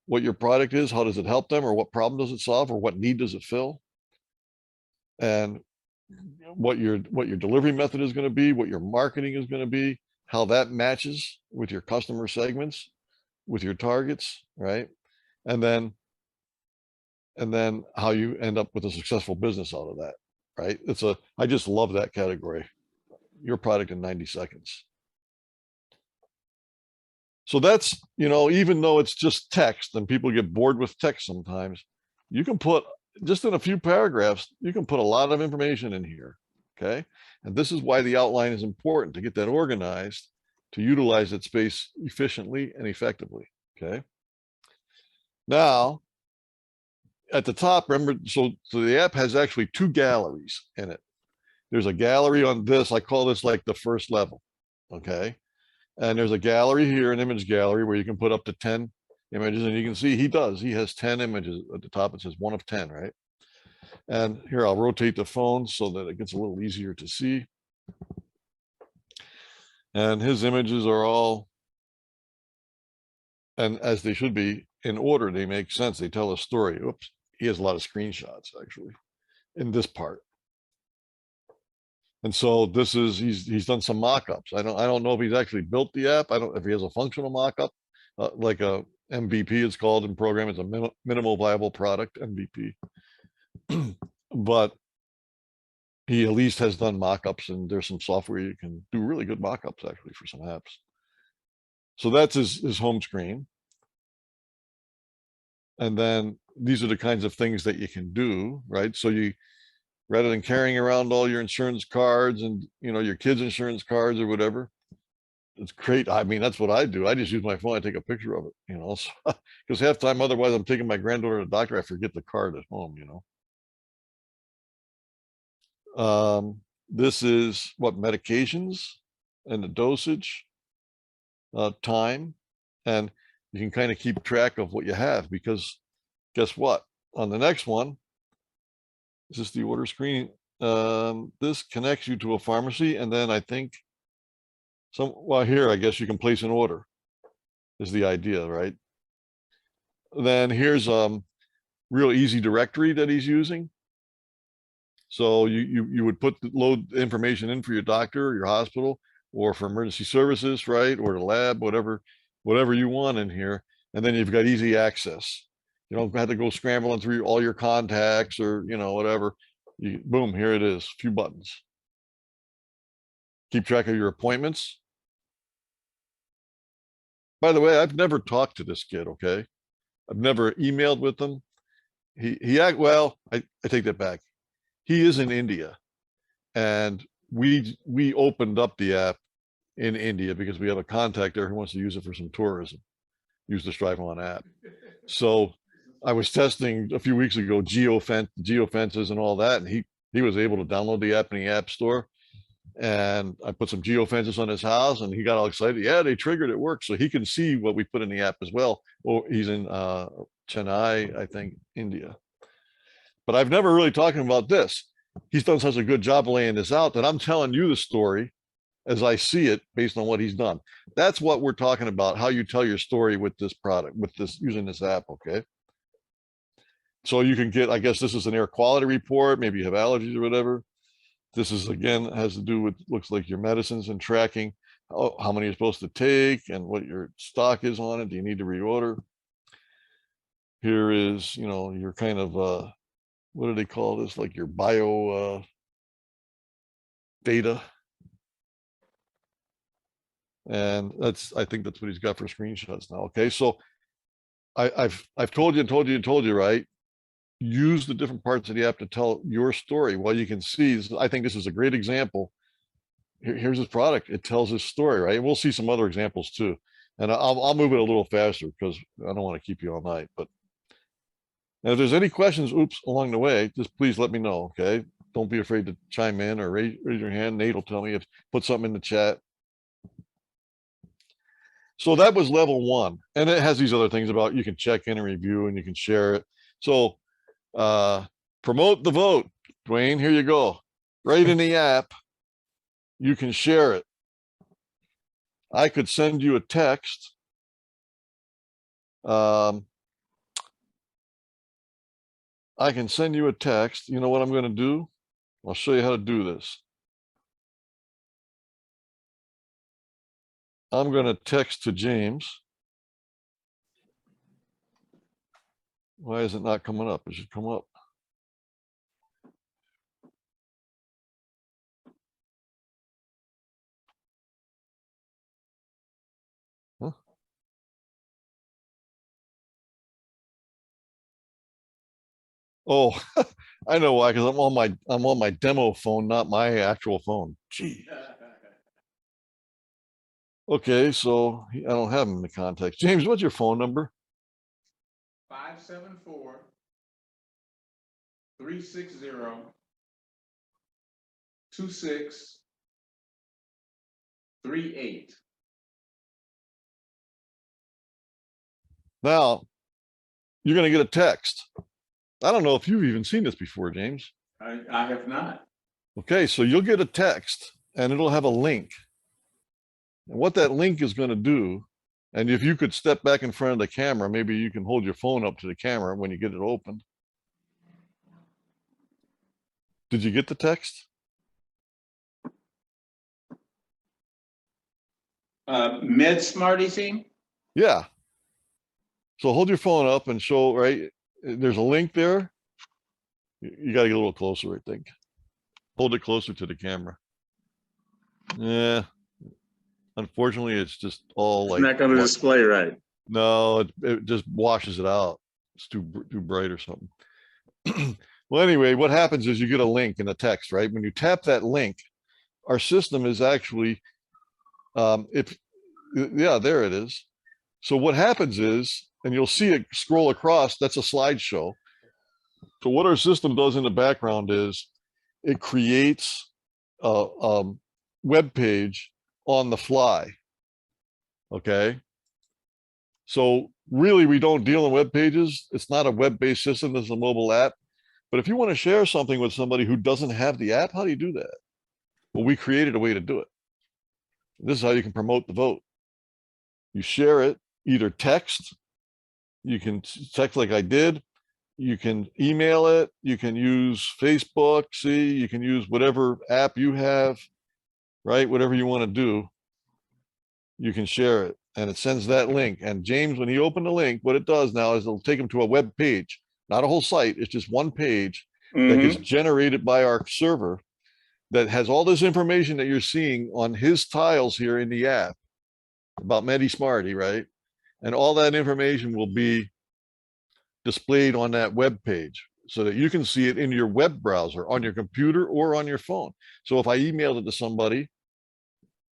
Speaker 4: what your product is, how does it help them, or what problem does it solve, or what need does it fill, and what your delivery method is going to be, what your marketing is going to be, how that matches with your customer segments, with your targets, right? And then how you end up with a successful business out of that, right? I just love that category. Your product in 90 seconds. So that's, even though it's just text and people get bored with text sometimes, you can put just in a few paragraphs, you can put a lot of information in here. Okay. And this is why the outline is important, to get that organized, to utilize that space efficiently and effectively. Okay. Now, at the top, remember, so the app has actually 2 galleries in it. There's a gallery on this, I call this like the first level. Okay. And there's a gallery here, an image gallery, where you can put up to 10 images, and you can see he has 10 images at the top. It says 1 of 10, right? And here, I'll rotate the phone so that it gets a little easier to see. And his images are all, and as they should be, in order. They make sense. They tell a story. Oops, he has a lot of screenshots actually in this part. And so this is, he's done some mock-ups. I don't know if he's actually built the app. I don't, if he has a functional mock-up, like a MVP, it's called in program. It's a minimal viable product, MVP. But he at least has done mock-ups, and there's some software you can do really good mock-ups actually for some apps. So that's his home screen. And then these are the kinds of things that you can do, right? So you, rather than carrying around all your insurance cards and, your kids' insurance cards or whatever, it's great. I mean, that's what I do. I just use my phone. I take a picture of it, because half the time, otherwise I'm taking my granddaughter to the doctor. I forget the card at home, This is what medications and the dosage, time, and you can kind of keep track of what you have, because guess what? On the next one, is this the order screen? This connects you to a pharmacy, and then I think well, here, I guess you can place an order, is the idea, right? Then here's real easy directory that he's using. So you would load information in for your doctor or your hospital, or for emergency services, right? Or the lab, whatever you want in here. And then you've got easy access. You don't have to go scrambling through all your contacts or, whatever. Boom, here it is, a few buttons. Keep track of your appointments. By the way, I've never talked to this kid, okay? I've never emailed with him. Well, I take that back. He is in India, and we opened up the app in India because we have a contact there who wants to use it for some tourism, use the StriveOn app. So I was testing a few weeks ago geofences and all that, and he was able to download the app in the App Store. And I put some geofences on his house, and he got all excited. Yeah, they triggered, it worked. So he can see what we put in the app as well. Oh, he's in Chennai, I think, India. But I've never really talked about this. He's done such a good job of laying this out that I'm telling you the story as I see it based on what he's done. That's what we're talking about, how you tell your story with this product, using this app, okay? So you can get, I guess this is an air quality report, maybe you have allergies or whatever. This is, again, has to do with, looks like your medicines and tracking how many you're supposed to take and what your stock is on it. Do you need to reorder? Here is, your kind of, what do they call this? Like your bio data. And I think that's what he's got for screenshots now. Okay, so I've told you, right? Use the different parts of the app to tell your story. Well, you can see, I think this is a great example. Here's his product. It tells his story, right? And we'll see some other examples too. And I'll move it a little faster because I don't want to keep you all night. But if there's any questions, along the way, just please let me know, okay? Don't be afraid to chime in or raise your hand. Nate will tell me put something in the chat. So that was level 1. And it has these other things about you can check in and review and you can share it. So promote the vote. Dwayne, here you go. Right in the app. you can share it. I could send you a text. I can send you a text. You know what I'm going to do? I'll show you how to do this. I'm going to text to James. Why is it not coming up? It should come up. Huh? Oh, I know why, because I'm on my demo phone, not my actual phone. Gee. Okay, so I don't have him in the context. James, what's your phone number?
Speaker 1: 574-360-2638.
Speaker 4: Now, you're going to get a text. I don't know if you've even seen this before, James.
Speaker 1: I have not.
Speaker 4: Okay, so you'll get a text and it'll have a link. And what that link is going to do, and if you could step back in front of the camera, maybe you can hold your phone up to the camera when you get it open. Did you get the text?
Speaker 1: Med Smarty thing?
Speaker 4: Yeah. So hold your phone up and show, right? There's a link there. You got to get a little closer, I think. Hold it closer to the camera. Yeah. Unfortunately, it's just all
Speaker 1: It's
Speaker 4: like,
Speaker 1: not going to display right.
Speaker 4: no, it just washes it out. It's too bright or something. Well, anyway, what happens is you get a link in the text, right? When you tap that link, our system is actually, yeah, there it is. So what happens is, and you'll see it scroll across, that's a slideshow. So what our system does in the background is it creates a web page on the fly. Okay. So really, we don't deal in web pages. It's not a web-based system. It's a mobile app. But if you want to share something with somebody who doesn't have the app, how do you do that? Well, we created a way to do it. This is how you can promote the vote. You share it, either text. You can text like I did. You can email it. You can use Facebook. See, you can use whatever app you have, right? Whatever you want to do, you can share it. And it sends that link. And James, when he opened the link, what it does now is it'll take him to a web page, not a whole site. It's just one page that gets generated by our server that has all this information that you're seeing on his tiles here in the app about Medi Smarty, right? And all that information will be displayed on that web page so that you can see it in your web browser on your computer or on your phone. So if I emailed it to somebody,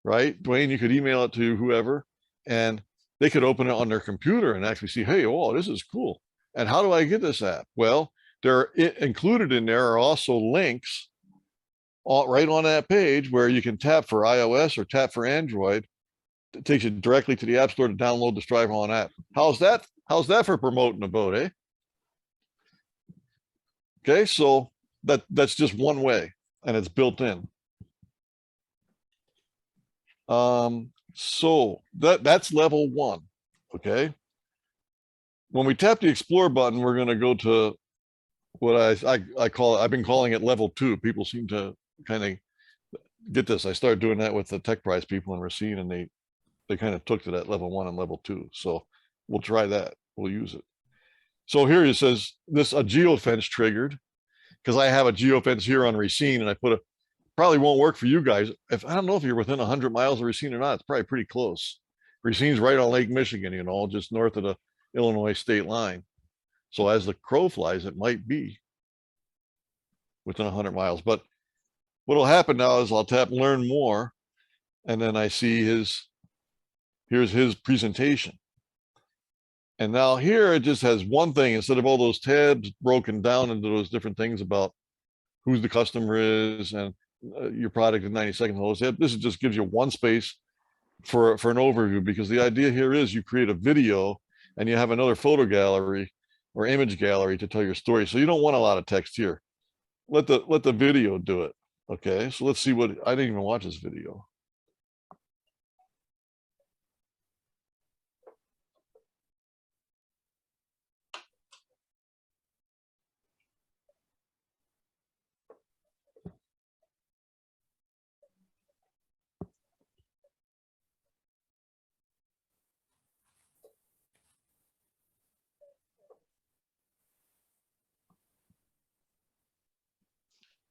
Speaker 4: right, Dwayne, you could email it to whoever, and they could open it on their computer and actually see, hey, oh, this is cool. And how do I get this app? Well, they're included in there are also links right on that page where you can tap for iOS or tap for Android. It takes you directly to the App Store to download the Strive On app. How's that? How's that for promoting a vote, eh? Okay, so that's just one way, and it's built in. So that's level one. Okay. When we tap the Explore button, we're going to go to what I call it. I've been calling it level 2. People seem to kind of get this. I started doing that with the Tech Prize people in Racine, and they kind of took to that level 1 and level 2. So we'll try that. We'll use it. So here it says this a geofence triggered, because I have a geofence here on Racine, and I put probably won't work for you guys. If I don't know if you're within 100 miles of Racine or not, it's probably pretty close. Racine's right on Lake Michigan, you know, just north of the Illinois state line. So as the crow flies, it might be within 100 miles. But what'll happen now is I'll tap learn more, and then I see here's his presentation. And now here it just has one thing instead of all those tabs broken down into those different things about who the customer is and your product in 90 seconds. This just gives you one space for an overview, because the idea here is you create a video and you have another photo gallery or image gallery to tell your story. So you don't want a lot of text here. Let the video do it. Okay, so let's see what, I didn't even watch this video.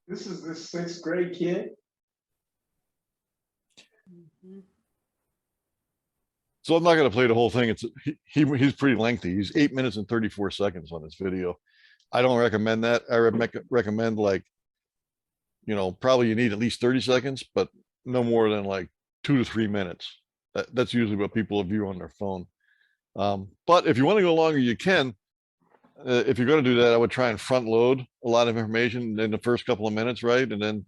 Speaker 2: This is the 6th grade kid?
Speaker 4: So I'm not gonna play the whole thing. It's, he's pretty lengthy. He's 8 minutes and 34 seconds on this video. I don't recommend that. I recommend like, you know, probably you need at least 30 seconds, but no more than like 2 to 3 minutes. That's usually what people view on their phone. But if you want to go longer, you can. If you're going to do that, I would try and front load a lot of information in the first couple of minutes, right? And then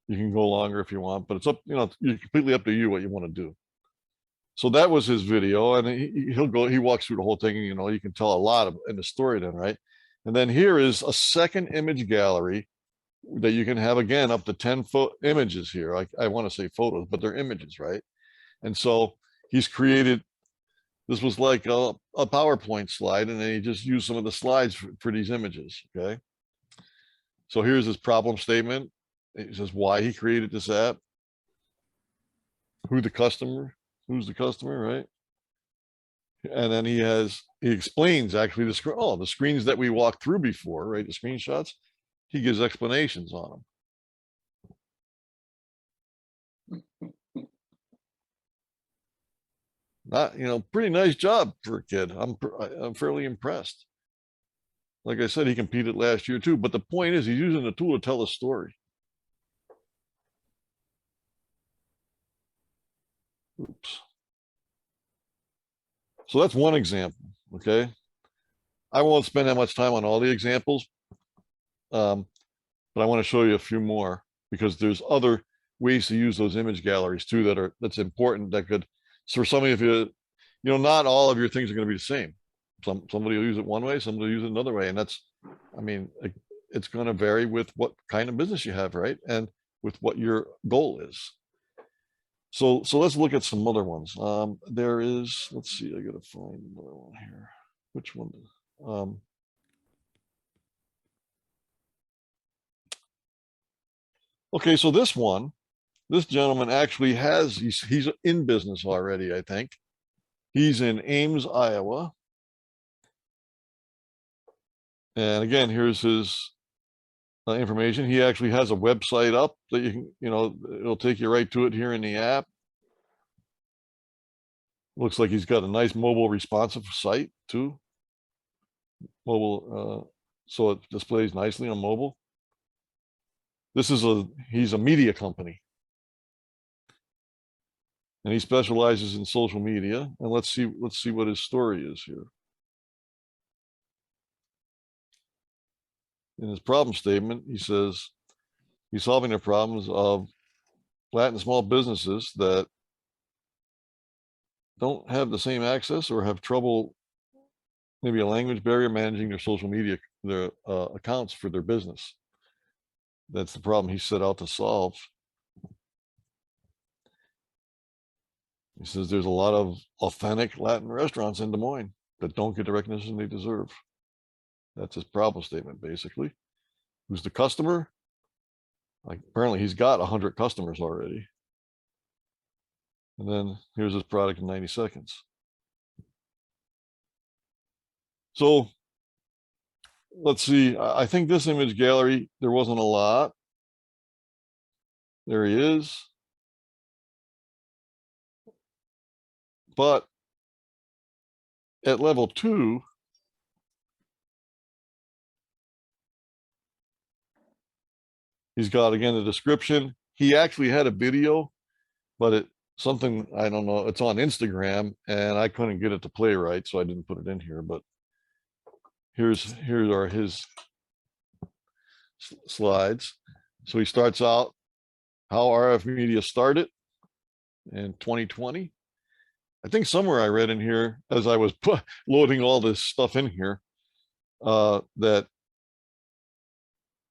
Speaker 4: you can go longer if you want, but it's up, you know, it's completely up to you what you want to do. So that was his video, and he walks through the whole thing, and you know, you can tell a lot in the story then, right? And then here is a second image gallery that you can have, again, up to 10 images here. I want to say photos, but they're images, right? And so he's created, this was like a PowerPoint slide, and then he just used some of the slides for these images, okay? So here's his problem statement. He says why he created this app, who's the customer, right? And then he explains actually the screens that we walked through before, right? The screenshots, he gives explanations on them. Not, you know, pretty nice job for a kid. I'm fairly impressed. Like I said, he competed last year too, but the point is he's using the tool to tell a story. Oops. So that's one example, okay? I won't spend that much time on all the examples, but I want to show you a few more because there's other ways to use those image galleries too that's important that could, so for some of you, you know, not all of your things are going to be the same. Somebody will use it one way, somebody will use it another way. And that's, I mean, it's going to vary with what kind of business you have, right? And with what your goal is. So let's look at some other ones. There is, let's see, I gotta find another one here. Which one? Okay, so this gentleman actually he's in business already, I think. He's in Ames, Iowa. And again, here's his information. He actually has a website up that you can, you know, it'll take you right to it here in the app. Looks like he's got a nice mobile responsive site too. Mobile, so it displays nicely on mobile. He's a media company. And he specializes in social media. And let's see what his story is here. In his problem statement, he says he's solving the problems of Latin small businesses that don't have the same access or have trouble, maybe a language barrier, managing their social media, their accounts for their business. That's the problem he set out to solve. He says there's a lot of authentic Latin restaurants in Des Moines that don't get the recognition they deserve. That's his problem statement, basically. Who's the customer? Like, apparently he's got 100 customers already. And then here's his product in 90 seconds. So let's see. I think this image gallery, there wasn't a lot. There he is. But at level 2, he's got, again, the description. He actually had a video, but something, I don't know, it's on Instagram and I couldn't get it to play right, so I didn't put it in here. But here are his slides. So he starts out how RF media started in 2020. I think somewhere I read in here as I was loading all this stuff in here that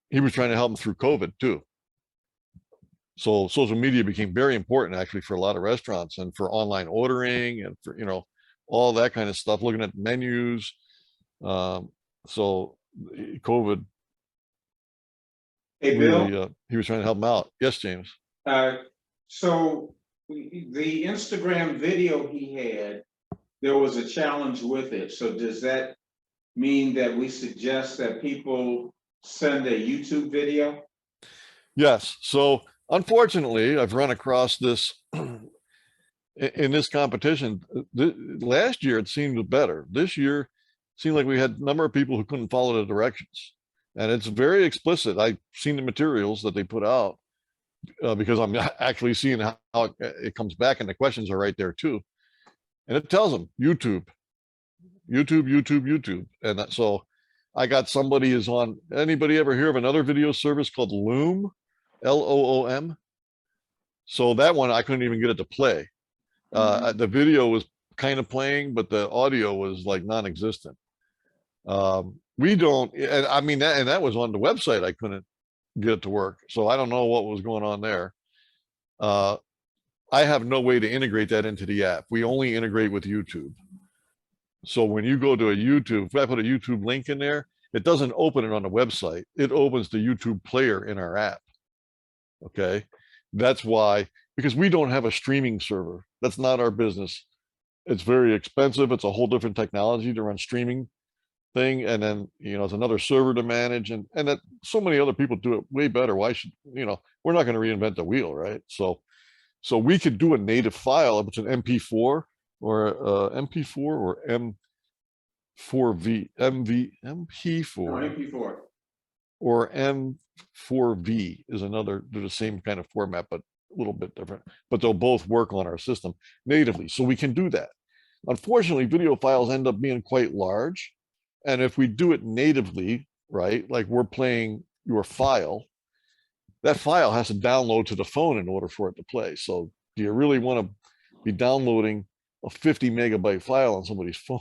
Speaker 4: he was trying to help him through COVID too. So social media became very important actually for a lot of restaurants and for online ordering and for, all that kind of stuff, looking at menus. So COVID
Speaker 1: Hey,
Speaker 4: really,
Speaker 1: Bill,
Speaker 4: he was trying to help them out. Yes, James.
Speaker 1: so the Instagram video he had, there was a challenge with it. So does that mean that we suggest that people send a YouTube video?
Speaker 4: Yes. So unfortunately, I've run across this in this competition. Last year, it seemed better. This year, it seemed like we had a number of people who couldn't follow the directions. And it's very explicit. I've seen the materials that they put out because I'm actually seeing how it comes back, and the questions are right there too. And it tells them YouTube, YouTube. And so I got somebody is on, anybody ever hear of another video service called Loom? Loom? So that one, I couldn't even get it to play. The video was kind of playing, but the audio was like non-existent. We don't, and I mean, that was on the website. I couldn't get it to work. So I don't know what was going on there. I have no way to integrate that into the app. We only integrate with YouTube. So when you go to a YouTube, if I put a YouTube link in there, it doesn't open it on the website. It opens the YouTube player in our app. Okay. That's why, because we don't have a streaming server. That's not our business. It's very expensive. It's a whole different technology to run streaming thing. And then, it's another server to manage, and that so many other people do it way better. Why should, we're not going to reinvent the wheel, right? So we could do a native file if it's an MP4 or MP4 or M4V, MP4.
Speaker 1: No, MP4.
Speaker 4: Or M4V is another, they're the same kind of format, but a little bit different, but they'll both work on our system natively. So we can do that. Unfortunately, video files end up being quite large. And if we do it natively, right, like we're playing your file, that file has to download to the phone in order for it to play. So do you really want to be downloading a 50 megabyte file on somebody's phone?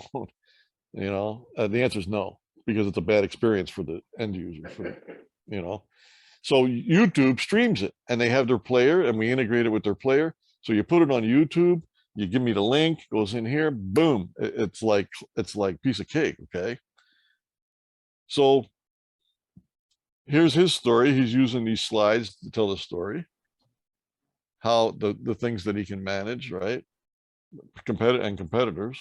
Speaker 4: The answer is no, because it's a bad experience for the end user, So YouTube streams it, and they have their player, and we integrate it with their player. So you put it on YouTube, you give me the link, goes in here, boom. It's like piece of cake, okay? So here's his story. He's using these slides to tell the story, how the things that he can manage, right? Competitors.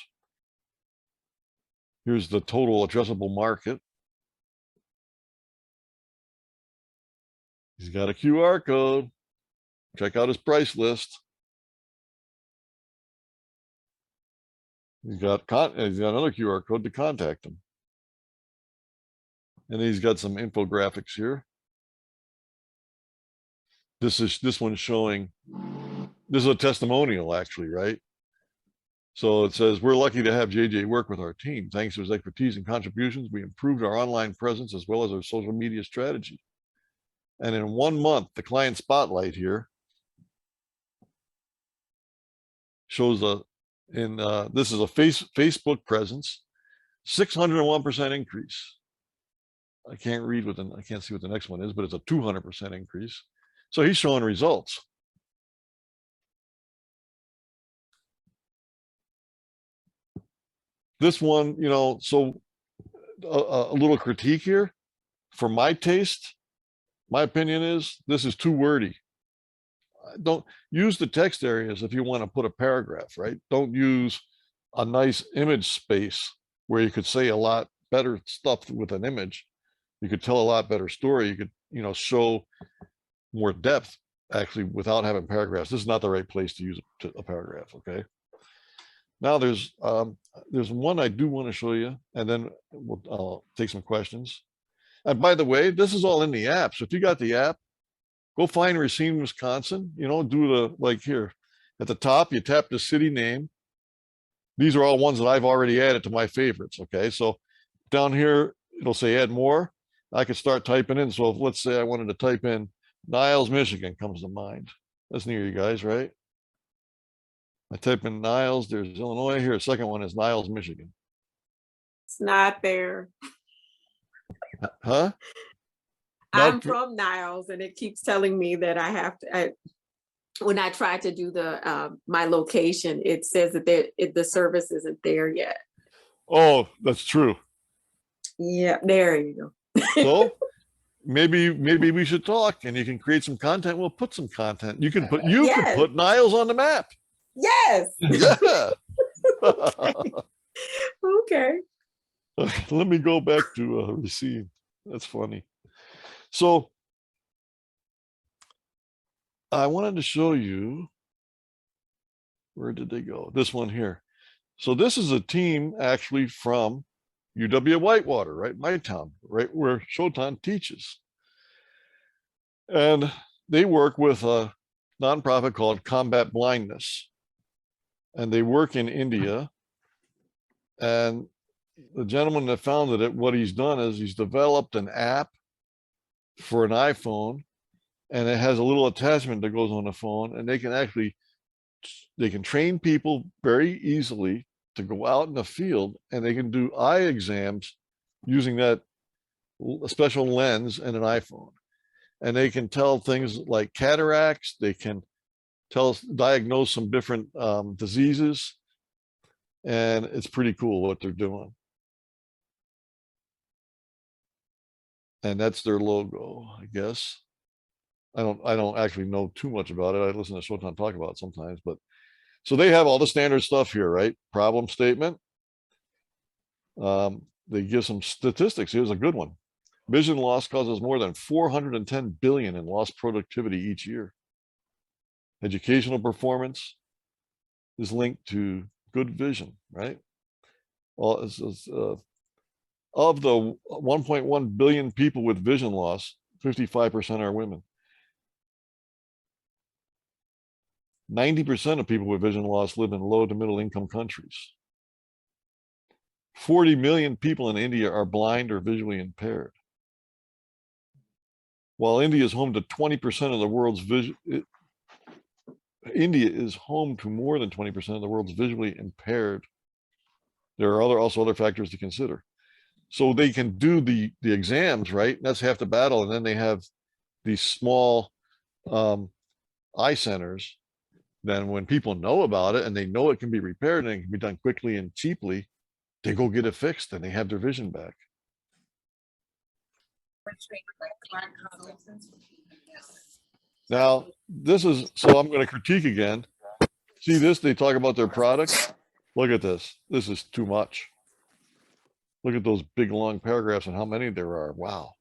Speaker 4: Here's the total addressable market. He's got a QR code. Check out his price list. He's got another QR code to contact him. And he's got some infographics here. This one's showing, this is a testimonial actually, right? So it says, we're lucky to have JJ work with our team. Thanks to his expertise and contributions, we improved our online presence as well as our social media strategy. And in 1 month, the client spotlight here shows this is a Facebook presence, 601% increase. I can't see what the next one is, but it's a 200% increase. So he's showing results. This one, so a little critique here. For my taste, my opinion is this is too wordy. Don't use the text areas if you want to put a paragraph, right? Don't use a nice image space where you could say a lot better stuff with an image. You could tell a lot better story. You could, show more depth actually without having paragraphs. This is not the right place to use a paragraph, okay? Now there's one I do want to show you, and then we'll take some questions. And by the way, this is all in the app. So if you got the app, go find Racine, Wisconsin, do like here at the top, you tap the city name. These are all ones that I've already added to my favorites. Okay. So down here, it'll say add more. I could start typing in. So if, let's say I wanted to type in Niles, Michigan comes to mind. That's near you guys, right? I type in Niles, there's Illinois here. Second one is Niles, Michigan.
Speaker 8: It's not there.
Speaker 4: Huh?
Speaker 8: I'm from Niles, and it keeps telling me that I have to. When I try to do the my location, it says that the service isn't there yet.
Speaker 4: Oh, that's true.
Speaker 8: Yeah, there you go.
Speaker 4: So maybe we should talk, and you can create some content. We'll put some content. You could put
Speaker 8: Yes.
Speaker 4: Niles on the map.
Speaker 8: Yes.
Speaker 4: Yeah.
Speaker 8: Okay.
Speaker 4: Let me go back to receive. That's funny. So I wanted to show you, where did they go? This one here. So this is a team actually from UW Whitewater, right? My town, right where Shotan teaches. And they work with a nonprofit called Combat Blindness. And they work in India. And the gentleman that founded it, what he's done is he's developed an app for an iPhone, and it has a little attachment that goes on the phone, and they can train people very easily to go out in the field, and they can do eye exams using that special lens and an iPhone. And they can tell things like cataracts, they can diagnose some different diseases, and it's pretty cool what they're doing. And that's their logo, I guess. I don't actually know too much about it. I listen to Shotan talk about it sometimes, but so they have all the standard stuff here, right? Problem statement. They give some statistics. Here's a good one. Vision loss causes more than 410 billion in lost productivity each year. Educational performance is linked to good vision, right? Well, of the 1.1 billion people with vision loss, 55% are women. 90% of people with vision loss live in low to middle income countries. 40 million people in India are blind or visually impaired. While India is home to 20% of the world's vision, India is home to more than 20% of the world's visually impaired. There are also other factors to consider. So they can do the exams, right? That's half the battle. And then they have these small eye centers. Then when people know about it and they know it can be repaired and it can be done quickly and cheaply, they go get it fixed and they have their vision back. Now, so I'm going to critique again. See this? They talk about their product. Look at this. This is too much. Look at those big long paragraphs and how many there are. Wow.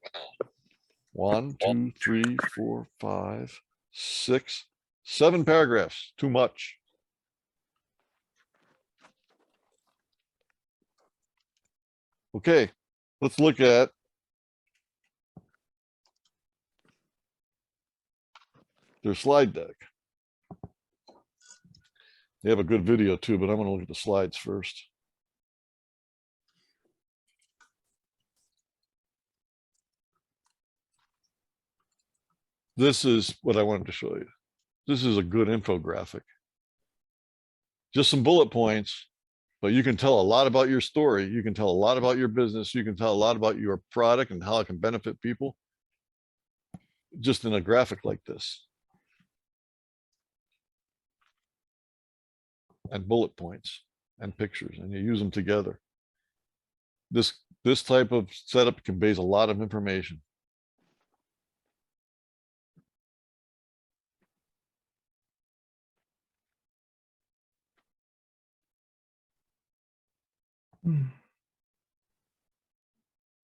Speaker 4: 1, 2, 3, 4, 5, 6, 7 paragraphs. Too much. Okay, let's look at their slide deck. They have a good video too, but I'm going to look at the slides first. This is what I wanted to show you. This is a good infographic. Just some bullet points, but you can tell a lot about your story. You can tell a lot about your business. You can tell a lot about your product and how it can benefit people just in a graphic like this. And bullet points and pictures, and you use them together. This type of setup conveys a lot of information.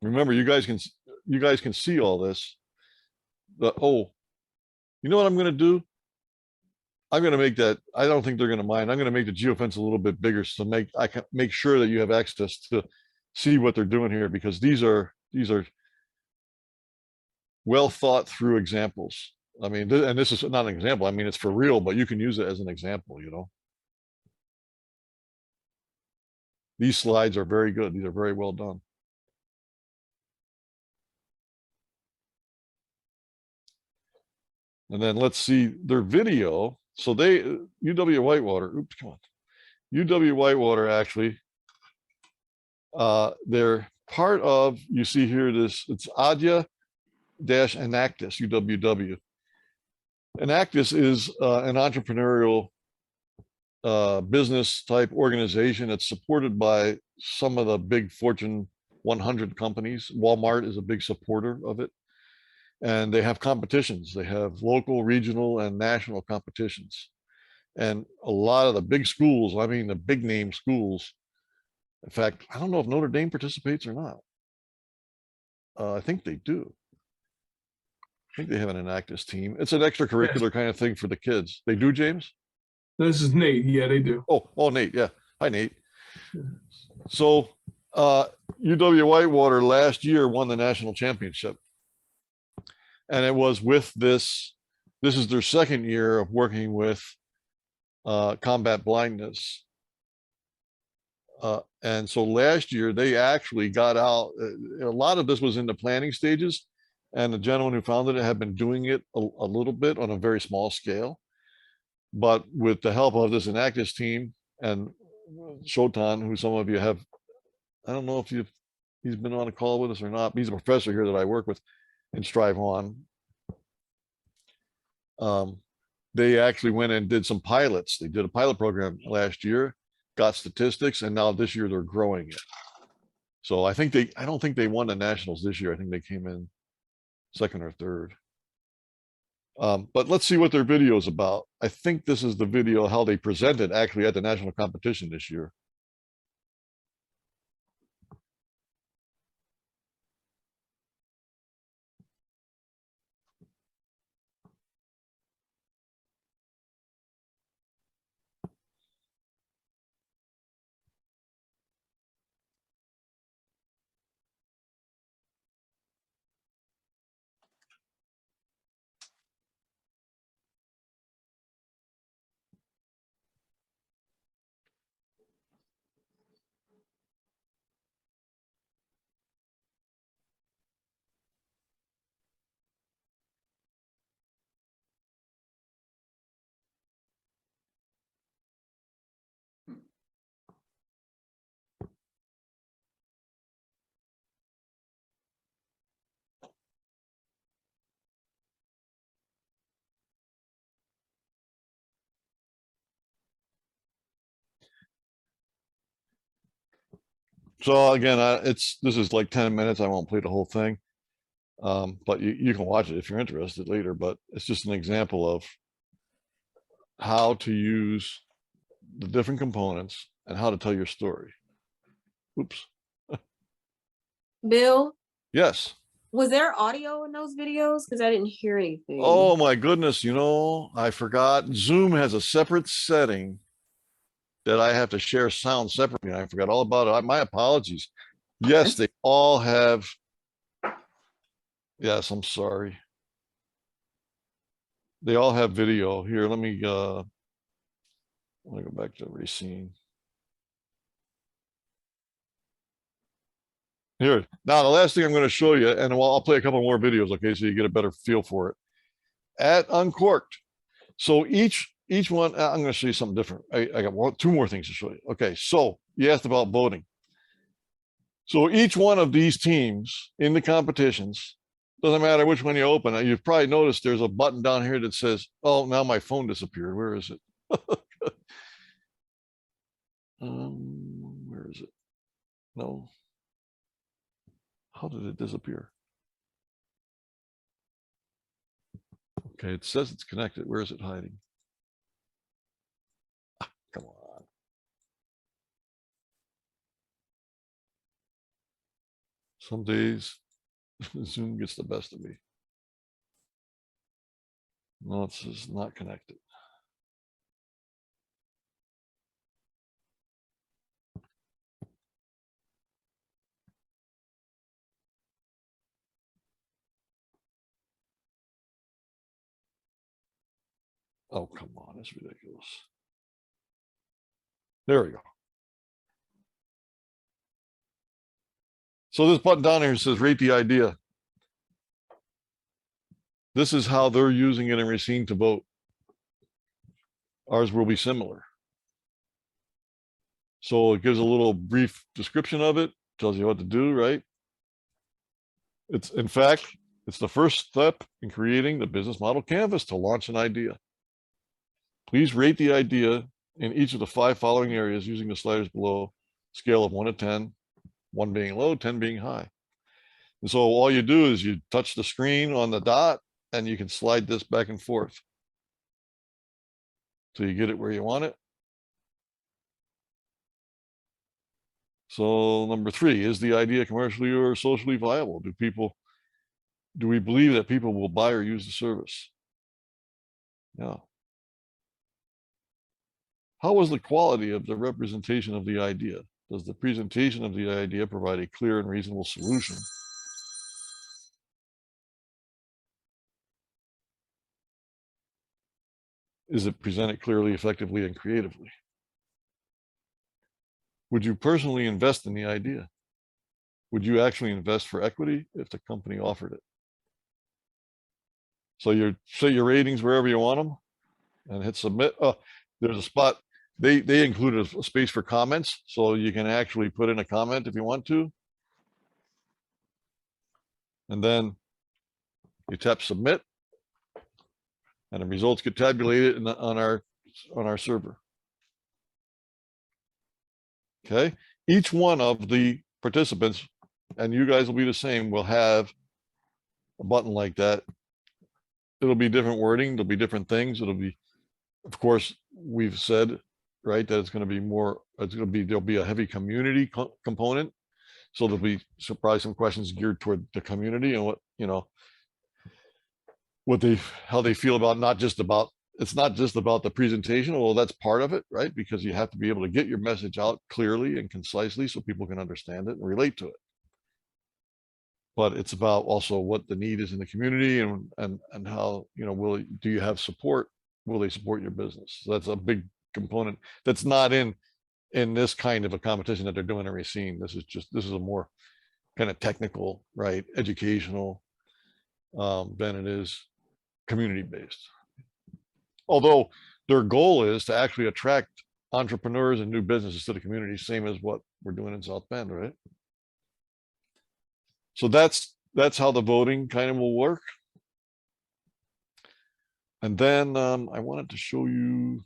Speaker 4: Remember, you guys can see all this. Oh, you know what I'm going to do? I'm going to make that. I don't think they're going to mind. I'm going to make the geofence a little bit bigger so I can make sure that you have access to see what they're doing here, because these are well thought through examples. I mean, and this is not an example. I mean, it's for real, but you can use it as an example, you know. These slides are very good. These are very well done. And then let's see their video. So UW Whitewater, oops, come on. UW Whitewater actually, they're part of, you see here, it's Adya Enactus, UWW. Enactus is an entrepreneurial business type organization. It's supported by some of the big Fortune 100 companies. Walmart is a big supporter of it. And they have competitions. They have local, regional, and national competitions. And a lot of the big schools, I mean, the big name schools, in fact, I don't know if Notre Dame participates or not. I think they do. I think they have an Enactus team. It's an extracurricular kind of thing for the kids. They do, James?
Speaker 2: This is Nate. Yeah, they do.
Speaker 4: Oh, Nate. Yeah. Hi, Nate. So UW Whitewater last year won the national championship. And it was with this is their second year of working with combat blindness. And so last year they actually got out, a lot of this was in the planning stages, and the gentleman who founded it had been doing it a little bit on a very small scale. But with the help of this Enactus team and Shotan, who some of you have, I don't know if he's been on a call with us or not. He's a professor here that I work with in Strive On. They actually went and did some pilots. They did a pilot program last year, got statistics, and now this year they're growing it. So I don't think they won the nationals this year. I think they came in second or third. But let's see what their video is about. I think this is the video how they presented actually at the national competition this year. So again, this is like 10 minutes. I won't play the whole thing. But you can watch it if you're interested later, but it's just an example of how to use the different components and how to tell your story. Oops.
Speaker 8: Bill,
Speaker 4: Yes.
Speaker 8: was there audio in those videos? Because I didn't hear anything.
Speaker 4: Oh my goodness, I forgot. Zoom has a separate setting that I have to share sound separately. I forgot all about it. My apologies. Yes, they all have. Yes, I'm sorry. They all have video. Here, let me go back to Racine. Here, now the last thing I'm going to show you, and I'll play a couple more videos, okay, so you get a better feel for it. At Uncorked. So each one, I'm going to show you something different. I got two more things to show you. Okay, so you asked about voting. So each one of these teams in the competitions, doesn't matter which one you open, you've probably noticed there's a button down here that says, oh, now my phone disappeared. Where is it? Where is it? No. How did it disappear? Okay, it says it's connected. Where is it hiding? Come on. Some days Zoom gets the best of me. No, it's just not connected. Oh, come on, it's ridiculous. There we go. So this button down here says rate the idea. This is how they're using it in Racine to vote. Ours will be similar. So it gives a little brief description of it, tells you what to do, right? In fact, It's the first step in creating the business model canvas to launch an idea. Please rate the idea in each of the 5 following areas using the sliders below, scale of 1 to 10, 1 being low, 10 being high. And so all you do is you touch the screen on the dot and you can slide this back and forth till you get it where you want it. So number 3, is the idea commercially or socially viable? Do we believe that people will buy or use the service? Yeah. How was the quality of the representation of the idea? Does the presentation of the idea provide a clear and reasonable solution? Is it presented clearly, effectively, and creatively? Would you personally invest in the idea? Would you actually invest for equity if the company offered it? So you set your ratings wherever you want them and hit submit. Oh, there's a spot. They included a space for comments, so you can actually put in a comment if you want to. And then you tap submit, and the results get tabulated on our server. Okay. Each one of the participants, and you guys will be the same, will have a button like that. It'll be different wording. There'll be different things. It'll be, of course, we've said, right, that it's going to be more, there'll be a heavy community component. So there'll be probably some questions geared toward the community and how they feel about, it's not just about the presentation. Well, that's part of it, right? Because you have to be able to get your message out clearly and concisely so people can understand it and relate to it. But it's about also what the need is in the community and how, do you have support? Will they support your business? So that's a big component that's not in this kind of a competition that they're doing at Racine. This is a more kind of technical, right, educational than it is community based. Although their goal is to actually attract entrepreneurs and new businesses to the community, same as what we're doing in South Bend, right? So that's how the voting kind of will work. And then I wanted to show you.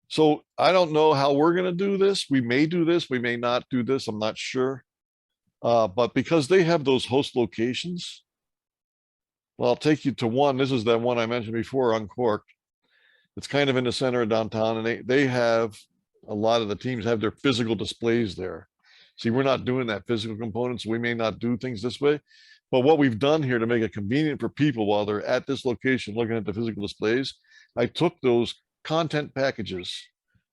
Speaker 4: So I don't know how we're going to do this. We may do this. We may not do this. I'm not sure. But because they have those host locations, well, I'll take you to one. This is that one I mentioned before, Uncorked. It's kind of in the center of downtown, and they have a lot of the teams have their physical displays there. See, we're not doing that physical component, so we may not do things this way. But what we've done here to make it convenient for people while they're at this location looking at the physical displays, I took those content packages,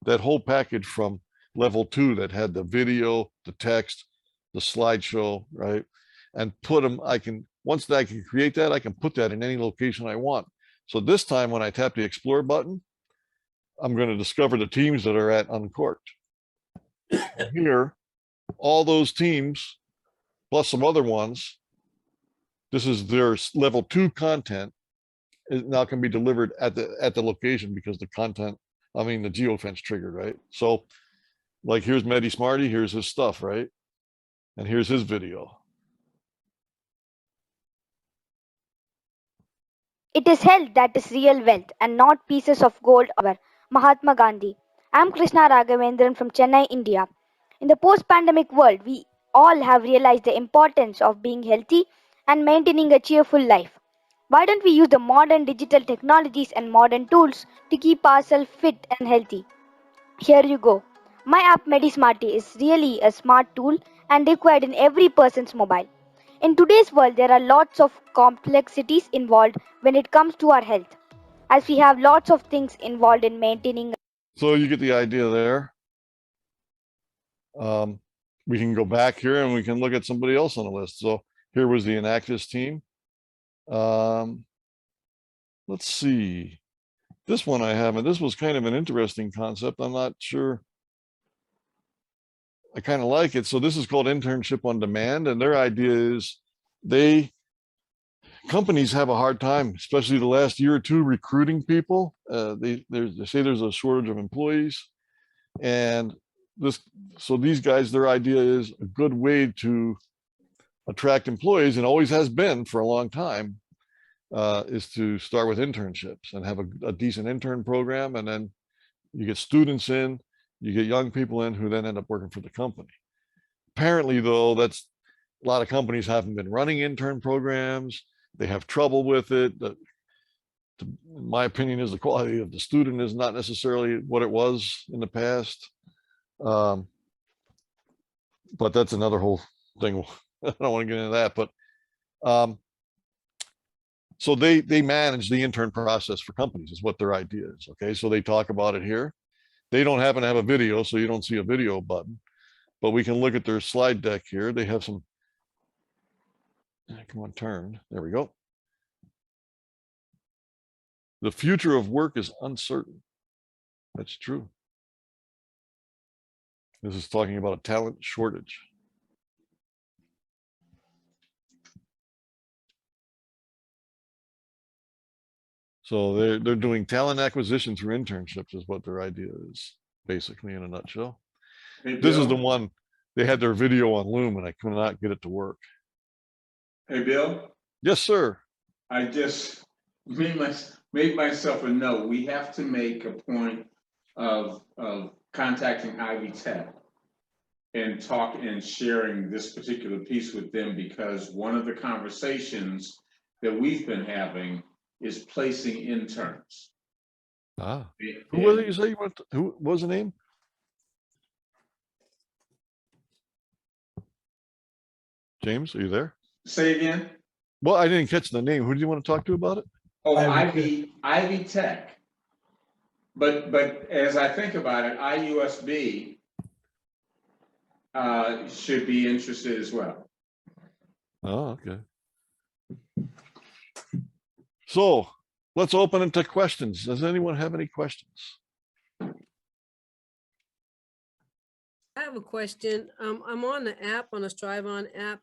Speaker 4: that whole package from level 2 that had the video, the text, the slideshow, right? And put them, once I can create that, I can put that in any location I want. So this time when I tap the Explore button, I'm going to discover the teams that are at Uncorked. Here, all those teams, plus some other ones, this is their level 2 content, it now can be delivered at the location because the geofence triggered, right? So like here's Mehdi Smarty, here's his stuff, right? And here's his video.
Speaker 9: It is held that is real wealth and not pieces of gold or Mahatma Gandhi. I am Krishna Raghavendran from Chennai, India. In the post-pandemic world, we all have realized the importance of being healthy and maintaining a cheerful life. Why don't we use the modern digital technologies and modern tools to keep ourselves fit and healthy? Here you go. My app MediSmarty is really a smart tool and required in every person's mobile. In today's world, there are lots of complexities involved when it comes to our health, as we have lots of things involved in maintaining.
Speaker 4: So you get the idea there. We can go back here and we can look at somebody else on the list. So here was the Enactus team. Let's see. This one I haven't. This was kind of an interesting concept. I'm not sure. I kind of like it. So this is called Internship on Demand, and their idea is companies have a hard time, especially the last year or two, recruiting people. They say there's a shortage of employees, and so these guys, their idea is a good way to attract employees, and always has been for a long time, is to start with internships and have a decent intern program. And then you get students in, you get young people in who then end up working for the company. Apparently, though, that's a lot of companies haven't been running intern programs. They have trouble with it. My opinion is the quality of the student is not necessarily what it was in the past. But that's another whole thing. I don't want to get into that, but so they manage the intern process for companies is what their idea is. Okay, so they talk about it here. They don't happen to have a video, so you don't see a video button, but we can look at their slide deck here. They have some, come on, turn, there we go. The future of work is uncertain. That's true. This is talking about a talent shortage. So they're doing talent acquisition through internships is what their idea is, basically, in a nutshell.
Speaker 1: Hey,
Speaker 4: This is
Speaker 1: Bill?
Speaker 4: the one, they had their video on Loom and I could not get it to work.
Speaker 1: Hey, Bill,
Speaker 4: Yes, sir.
Speaker 1: I just made myself a note. We have to make a point of contacting Ivy Tech and talk and sharing this particular piece with them, because one of the conversations that we've been having is placing interns.
Speaker 4: Ah, who was it you say you went to, who was the name? James, are you there?
Speaker 1: Say again?
Speaker 4: Well, I didn't catch the name. Who do you want to talk to about it?
Speaker 1: Oh, Ivy Tech. But as I think about it, IUSB should be interested as well.
Speaker 4: Oh, okay. So let's open it to questions. Does anyone have any questions?
Speaker 3: I have a question. I'm on the app, on the Strive-On app,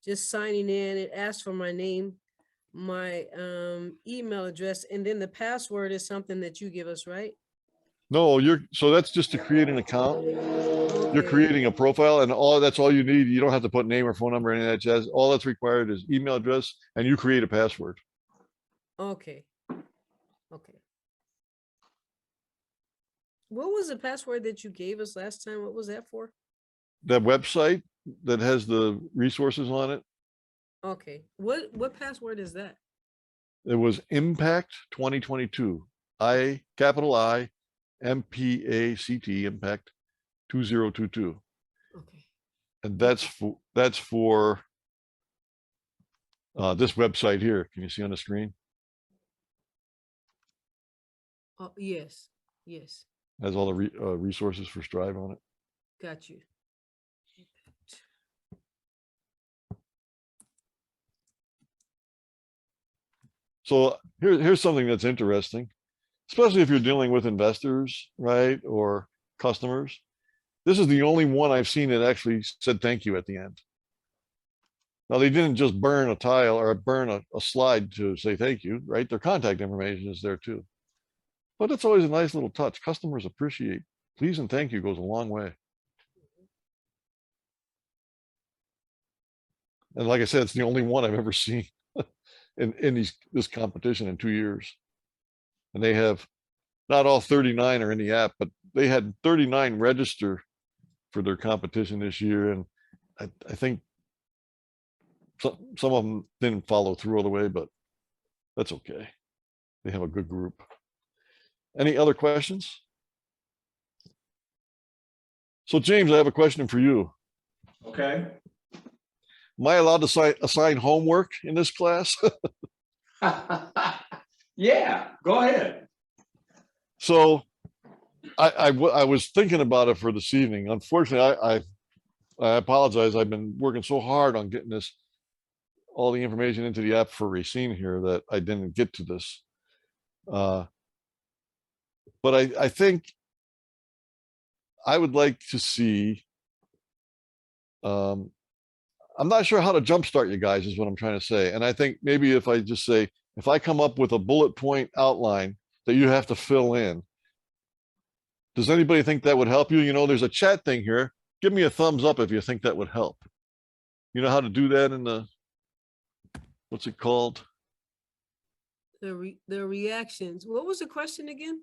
Speaker 3: just signing in. It asks for my name, my email address, and then the password is something that you give us, right?
Speaker 4: No, so that's just to create an account. You're
Speaker 3: Okay.
Speaker 4: creating a profile, and that's all you need. You don't have to put name or phone number or any of that jazz. All that's required is email address, and you create a password.
Speaker 3: Okay. Okay. What was the password that you gave us last time? What was that for?
Speaker 4: That website that has the resources on it,
Speaker 3: Okay. What password is that?
Speaker 4: it was Impact 2022. Capital I, MPACT, Impact 2022.
Speaker 3: Okay.
Speaker 4: And that's for this website here. Can you see on the screen?
Speaker 3: Oh, yes. Yes.
Speaker 4: Has all the resources for Strive on it.
Speaker 3: Got you.
Speaker 4: So here's something that's interesting, especially if you're dealing with investors, right, or customers. This is the only one I've seen that actually said thank you at the end. Now, they didn't just burn a tile or burn a slide to say thank you, right? Their contact information is there too. But it's always a nice little touch. Customers appreciate. Please and thank you goes a long way. And like I said, it's the only one I've ever seen in this competition in 2 years. And they have, not all 39 are in the app, but they had 39 register for their competition this year. And I think some of them didn't follow through all the way, but that's okay. They have a good group. Any other questions? So James, I have a question for you.
Speaker 1: Okay.
Speaker 4: Am I allowed to assign homework in this class?
Speaker 1: Yeah, go ahead.
Speaker 4: So I was thinking about it for this evening. Unfortunately, I apologize. I've been working so hard on getting all the information into the app for Racine here that I didn't get to this. But I think I would like to see, I'm not sure how to jumpstart you guys is what I'm trying to say. And I think maybe if I just say, if I come up with a bullet point outline that you have to fill in, Does anybody think that would help you? You know, there's a chat thing here. Give me a thumbs up if you think that would help. You know how to do that in the, what's it called?
Speaker 3: The reactions. What was the question again?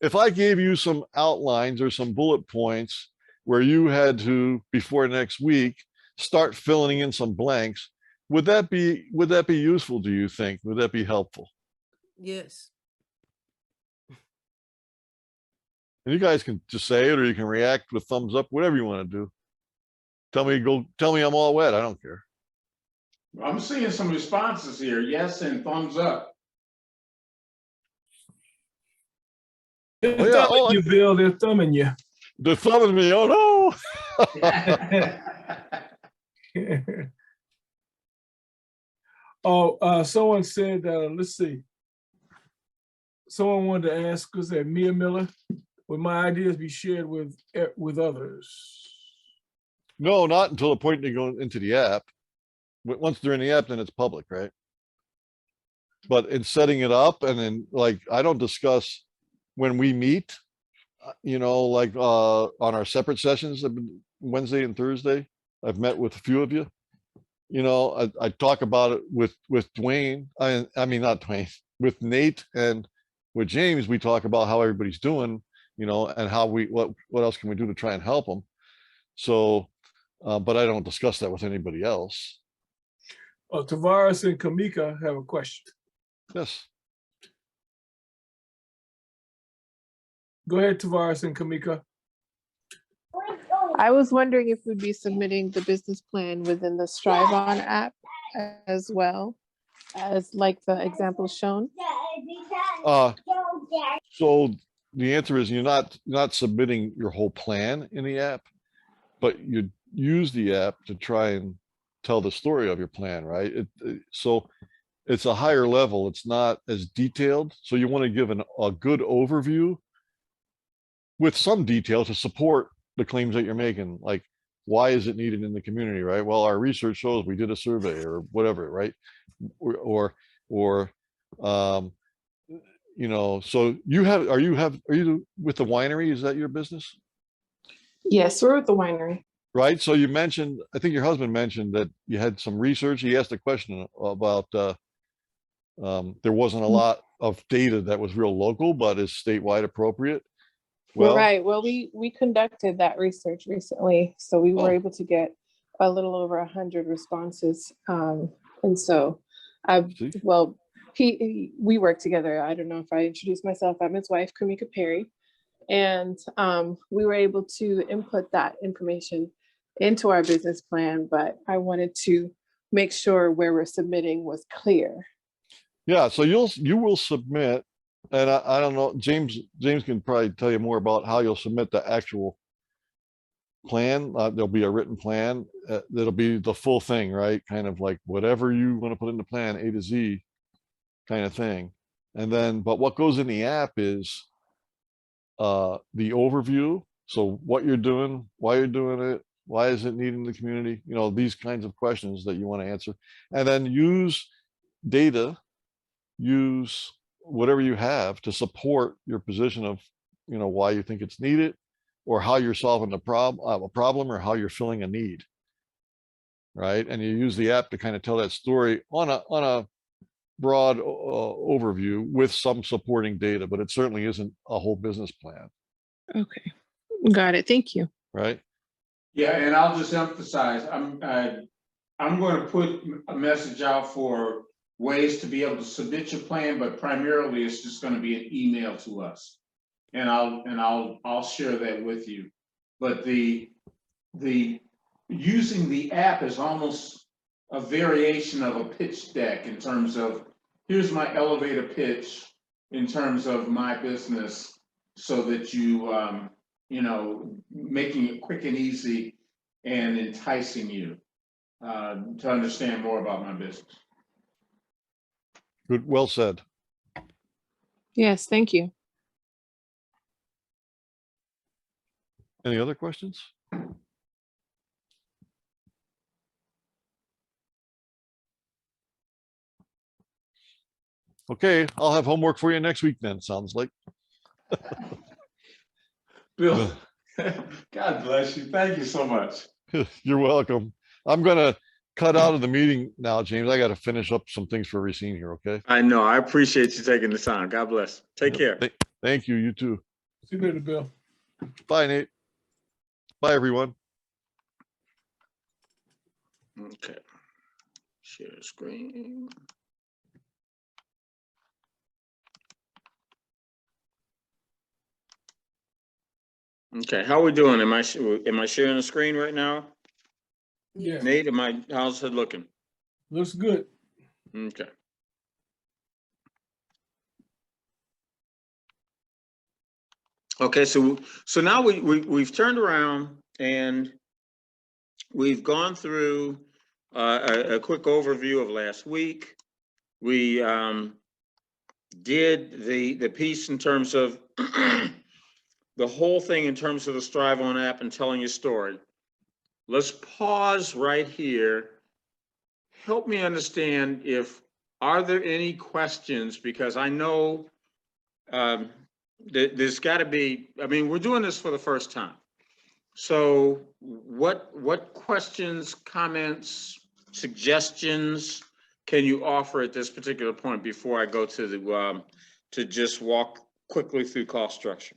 Speaker 4: If I gave you some outlines or some bullet points where you had to, before next week, start filling in some blanks, would that be useful, do you think? Would that be helpful?
Speaker 3: Yes.
Speaker 4: And you guys can just say it, or you can react with thumbs up, whatever you want to do. Tell me I'm all wet. I don't care.
Speaker 1: I'm seeing some responses here. Yes, and thumbs up.
Speaker 2: They're
Speaker 4: Oh, yeah.
Speaker 2: thumbing you, Bill. They're thumbing you.
Speaker 4: They're thumbing me. Oh
Speaker 2: Oh, someone said, let's see. Someone wanted to ask, was that Mia Miller? Would my ideas be shared with others?
Speaker 4: no, not until the point they go into the app. Once they're in the app, then it's public, right? But in setting it up, and then like I don't discuss when we meet, you know, like on our separate sessions, Wednesday and Thursday, I've met with a few of you. You know, I talk about it with Dwayne. I mean, not Dwayne, with Nate and with James. We talk about how everybody's doing, you know, and how what else can we do to try and help them. So, but I don't discuss that with anybody else.
Speaker 2: Tavares and Kamika have a question.
Speaker 4: Yes.
Speaker 2: Go ahead, Tavares and Kamika.
Speaker 5: I was wondering if we'd be submitting the business plan within the Strive-On app as well as like the example shown.
Speaker 4: So the answer is you're not submitting your whole plan in the app, but you use the app to try and tell the story of your plan, right? So it's a higher level. It's not as detailed. So you want to give a good overview with some detail to support the claims that you're making. Like, why is it needed in the community, right? Well, our research shows we did a survey or whatever, right? Or you know, so are you with the winery? Is that your business?
Speaker 5: Yes, we're with the winery.
Speaker 4: Right. So you mentioned, I think your husband mentioned that you had some research. He asked a question about there wasn't a lot of data that was real local, but is statewide appropriate. Well,
Speaker 5: right. Well, we conducted that research recently, so we were able to get a little over 100 responses. And so, we work together. I don't know if I introduced myself. I'm his wife, Kamika Perry, and we were able to input that information into our business plan. But I wanted to make sure where we're submitting was clear.
Speaker 4: Yeah. So you will submit. And I don't know, James can probably tell you more about how you'll submit the actual plan. There'll be a written plan. That'll be the full thing, right? Kind of like whatever you want to put in the plan, A to Z kind of thing. And then, but what goes in the app is the overview. So what you're doing, why you're doing it, why is it needed in the community? You know, these kinds of questions that you want to answer. And then use data, use whatever you have to support your position of, you know, why you think it's needed, or how you're solving a problem, or how you're filling a need, right? And you use the app to kind of tell that story on a broad overview with some supporting data, but it certainly isn't a whole business plan.
Speaker 5: Okay, got it. Thank you.
Speaker 4: Right.
Speaker 1: Yeah, and I'll just emphasize, I'm going to put a message out for ways to be able to submit your plan, but primarily it's just going to be an email to us, and I'll share that with you. But the using the app is almost a variation of a pitch deck in terms of, here's my elevator pitch in terms of my business, so that you you know, making it quick and easy and enticing you to understand more about my business.
Speaker 4: Good. Well said.
Speaker 5: Yes, thank you.
Speaker 4: Any other questions? Okay, I'll have homework for you next week then, sounds like.
Speaker 1: Bill, God bless you. Thank you so much.
Speaker 4: You're welcome. I'm gonna cut out of the meeting now, James. I gotta finish up some things for Racine here, okay?
Speaker 1: I know. I appreciate you taking the time. God bless. Take care.
Speaker 4: Thank you, you too.
Speaker 2: See you later, Bill.
Speaker 4: Bye, Nate. Bye, everyone.
Speaker 1: Okay. Share screen. Okay, how are we doing? Am I sharing the screen right now?
Speaker 2: Yeah,
Speaker 1: Nate, how's it looking?
Speaker 2: looks good.
Speaker 1: Okay. Okay, so now we've turned around and we've gone through a quick overview of last week. We did the piece in terms of the whole thing in terms of the Strive On app and telling your story. Let's pause right here. Help me understand are there any questions, because I know there's got to be, I mean, we're doing this for the first time. So what questions, comments, suggestions can you offer at this particular point before I go to the to just walk quickly through cost structure?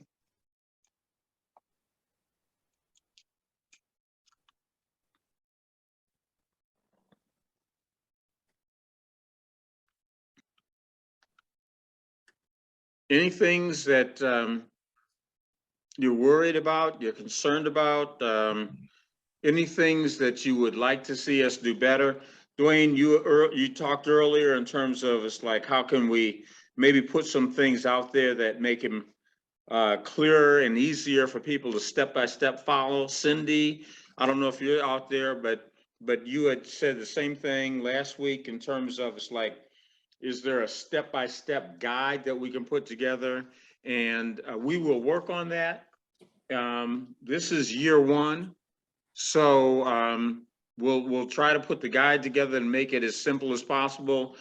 Speaker 1: Any things that you're worried about, you're concerned about, any things that you would like to see us do better? Dwayne, you talked earlier in terms of, it's like, how can we maybe put some things out there that make them clearer and easier for people to step-by-step follow? Cindy, I don't know if you're out there, but you had said the same thing last week in terms of, it's like, is there a step-by-step guide that we can put together? And we will work on that. This is year one. So we'll try to put the guide together and make it as simple as possible,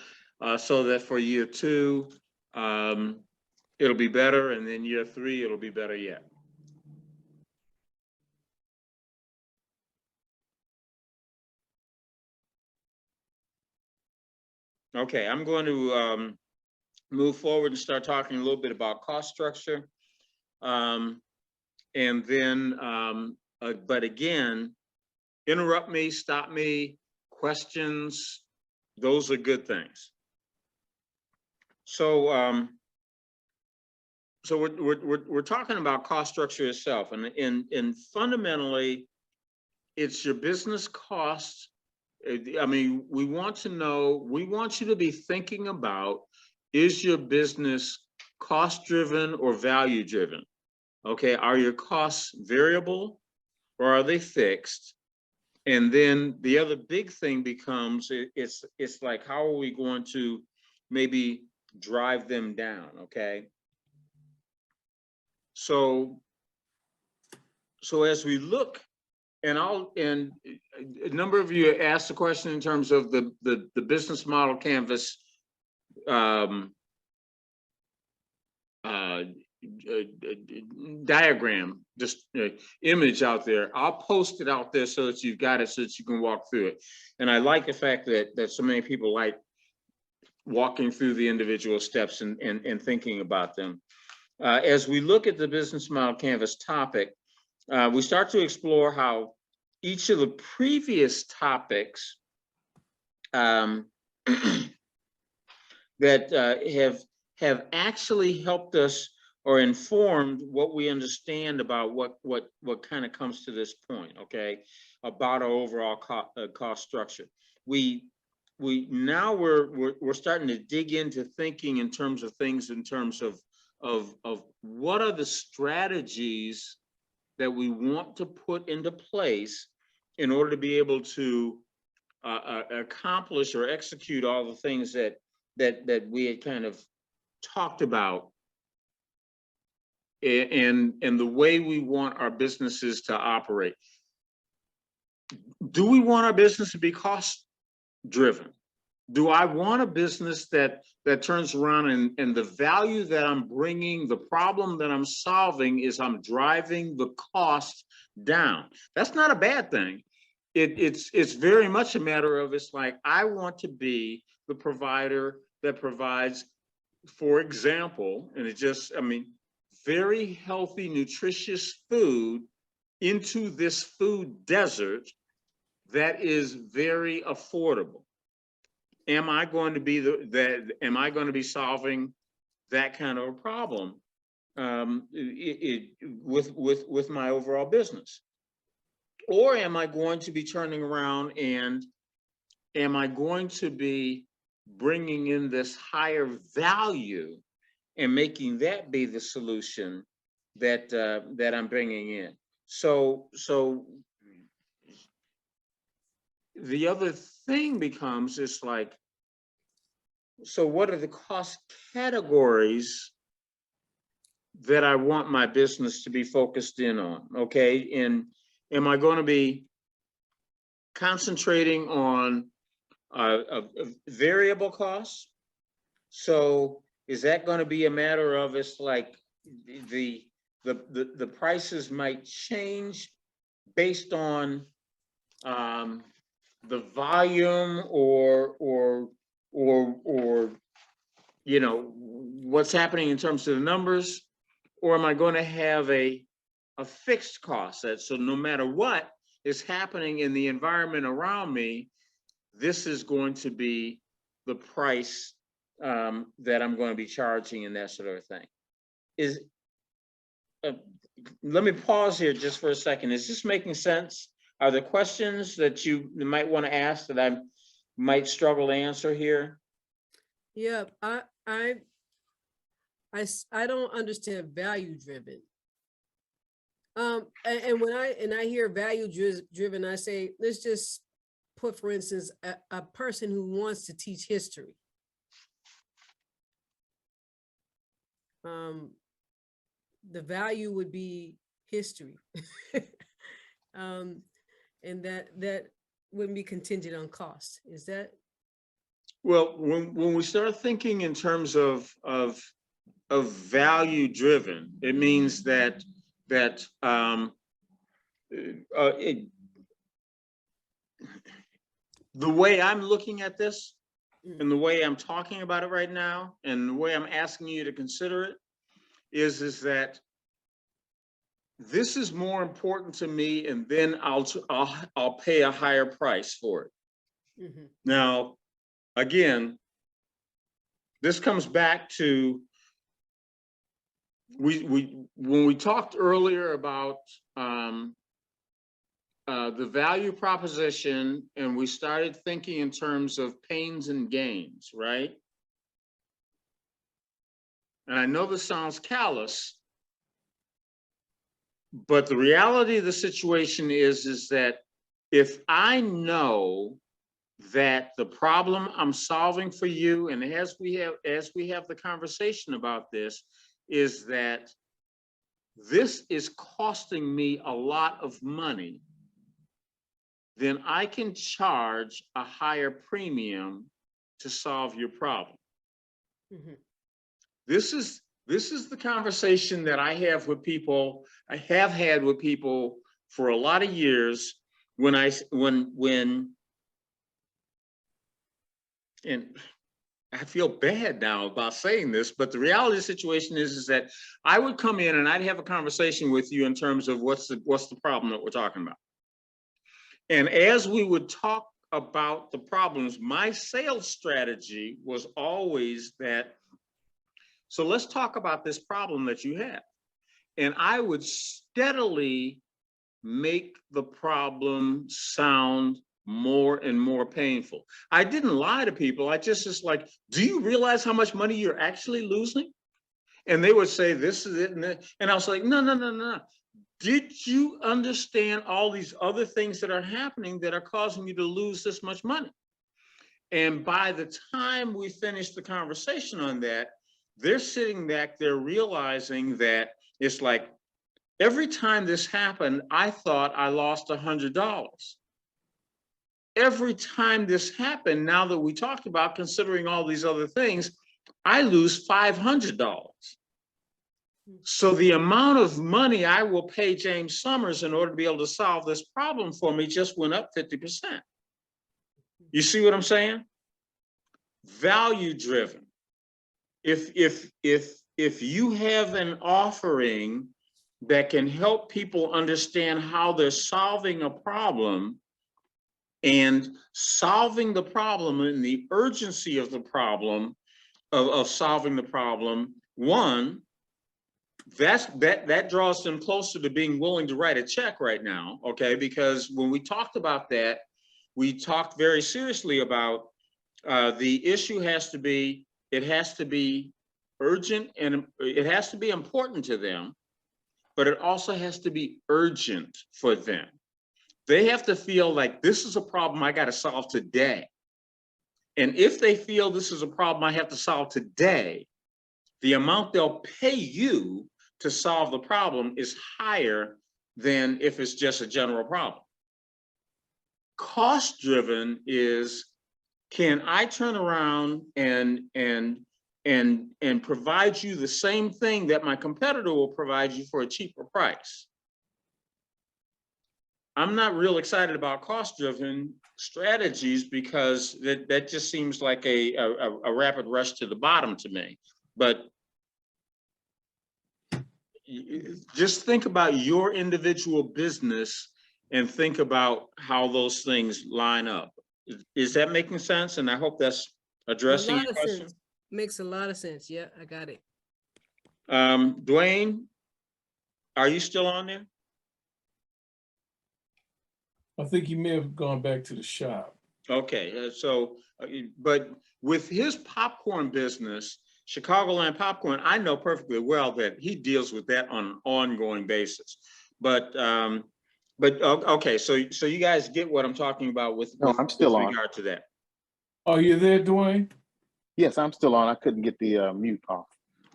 Speaker 1: so that for year two, it'll be better. And then year three, it'll be better yet. Okay, I'm going to move forward and start talking a little bit about cost structure. And then, but again, interrupt me, stop me, questions, those are good things. So, so we're talking about cost structure itself, and fundamentally, it's your business costs. I mean, we want you to be thinking about, is your business cost driven or value driven? Okay, are your costs variable or are they fixed? And then the other big thing becomes, it's like, how are we going to maybe drive them down? Okay. So as we look, and a number of you asked the question in terms of the business model canvas diagram, just image out there. I'll post it out there so that you've got it, so that you can walk through it. And I like the fact that so many people like walking through the individual steps and thinking about them. As we look at the business model canvas topic, we start to explore how each of the previous topics that have actually helped us or informed what we understand about what kind of comes to this point, okay, about our overall cost structure. We're starting to dig into thinking in terms of things, in terms of what are the strategies that we want to put into place in order to be able to accomplish or execute all the things that we had kind of talked about, and the way we want our businesses to operate. Do we want our business to be cost driven? Do I want a business that turns around and the value that I'm bringing, the problem that I'm solving is I'm driving the cost down? That's not a bad thing. It's very much a matter of, it's like, I want to be the provider that provides, for example, and it just, I mean, very healthy, nutritious food into this food desert that is very affordable. Am I going to be am I going to be solving that kind of a problem with my overall business? Or am I going to be turning around and am I going to be bringing in this higher value and making that be the solution that that I'm bringing in? So the other thing becomes, it's like, so what are the cost categories that I want my business to be focused in on? Okay, and am I going to be concentrating on a variable costs? So is that going to be a matter of, it's like the prices might change based on the volume or you know, what's happening in terms of the numbers? Or am I going to have a fixed cost that, so no matter what is happening in the environment around me, this is going to be the price that I'm going to be charging, and that sort of thing? Is let me pause here just for a second. Is this making sense? Are there questions that you might want to ask that I might struggle to answer here?
Speaker 10: Yeah, I don't understand value driven. And when I hear value driven, I say, let's just put, for instance, a person who wants to teach history. The value would be history. And that wouldn't be contingent on cost. Is that?
Speaker 1: Well, when we start thinking in terms of value driven, it means that the way I'm looking at this and the way I'm talking about it right now and the way I'm asking you to consider it is that this is more important to me, and then I'll pay a higher price for it.
Speaker 10: Mm-hmm.
Speaker 1: Now, again, this comes back to when we talked earlier about the value proposition, and we started thinking in terms of pains and gains, right? And I know this sounds callous, but the reality of the situation is that if I know that the problem I'm solving for you, and as we have the conversation about this, is that this is costing me a lot of money, then I can charge a higher premium to solve your problem.
Speaker 10: Mm-hmm.
Speaker 1: This is the conversation that I have with people. I have had with people for a lot of years when and I feel bad now about saying this, but the reality of the situation is that I would come in and I'd have a conversation with you in terms of what's the problem that we're talking about. And as we would talk about the problems, my sales strategy was always that, so let's talk about this problem that you have. And I would steadily make the problem sound more and more painful. I didn't lie to people. I just like, do you realize how much money you're actually losing? And they would say, this is it. And I was like, no. Did you understand all these other things that are happening that are causing you to lose this much money? And by the time we finished the conversation on that, they're sitting back there realizing that it's like, every time this happened, I thought I lost $100. every time this happened, now that we talked about considering all these other things, I lose $500. So the amount of money I will pay James Summers in order to be able to solve this problem for me just went up 50%. You see what I'm saying? Value driven. If you have an offering that can help people understand how they're solving a problem, and solving the problem and the urgency of the problem, of solving the problem, one, that draws them closer to being willing to write a check right now, okay? Because when we talked about that, we talked very seriously about the issue has to be, it has to be urgent and it has to be important to them, but it also has to be urgent for them. They have to feel like this is a problem I got to solve today. And if they feel this is a problem I have to solve today, the amount they'll pay you to solve the problem is higher than if it's just a general problem. Cost driven is, can I turn around and provide you the same thing that my competitor will provide you for a cheaper price? I'm not real excited about cost-driven strategies because that just seems like a rapid rush to the bottom to me. But just think about your individual business and think about how those things line up. Is that making sense? And I hope that's addressing your question.
Speaker 10: Sense. Makes a lot of sense. Yeah, I got it.
Speaker 1: Dwayne, are you still on there?
Speaker 2: I think he may have gone back to the shop.
Speaker 1: Okay, but with his popcorn business, Chicagoland Popcorn, I know perfectly well that he deals with that on an ongoing basis. But okay, so you guys get what I'm talking about with
Speaker 11: I'm still on.
Speaker 1: regard to that.
Speaker 2: Are you there, Dwayne?
Speaker 11: Yes, I'm still on. I couldn't get the mute off.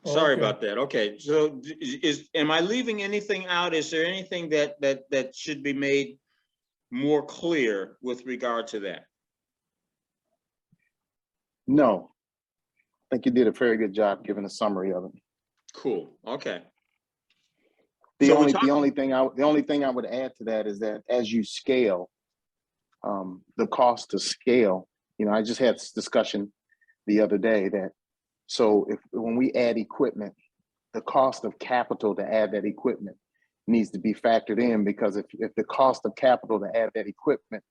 Speaker 1: Sorry
Speaker 2: Okay.
Speaker 1: about that. Okay, so am I leaving anything out? Is there anything that should be made more clear with regard to that?
Speaker 11: No, I think you did a very good job giving a summary of it.
Speaker 1: Cool. Okay.
Speaker 11: The only thing I would add to that is that as you scale, the cost to scale, I just had this discussion the other day that, so when we add equipment, the cost of capital to add that equipment needs to be factored in, because if the cost of capital to add that equipment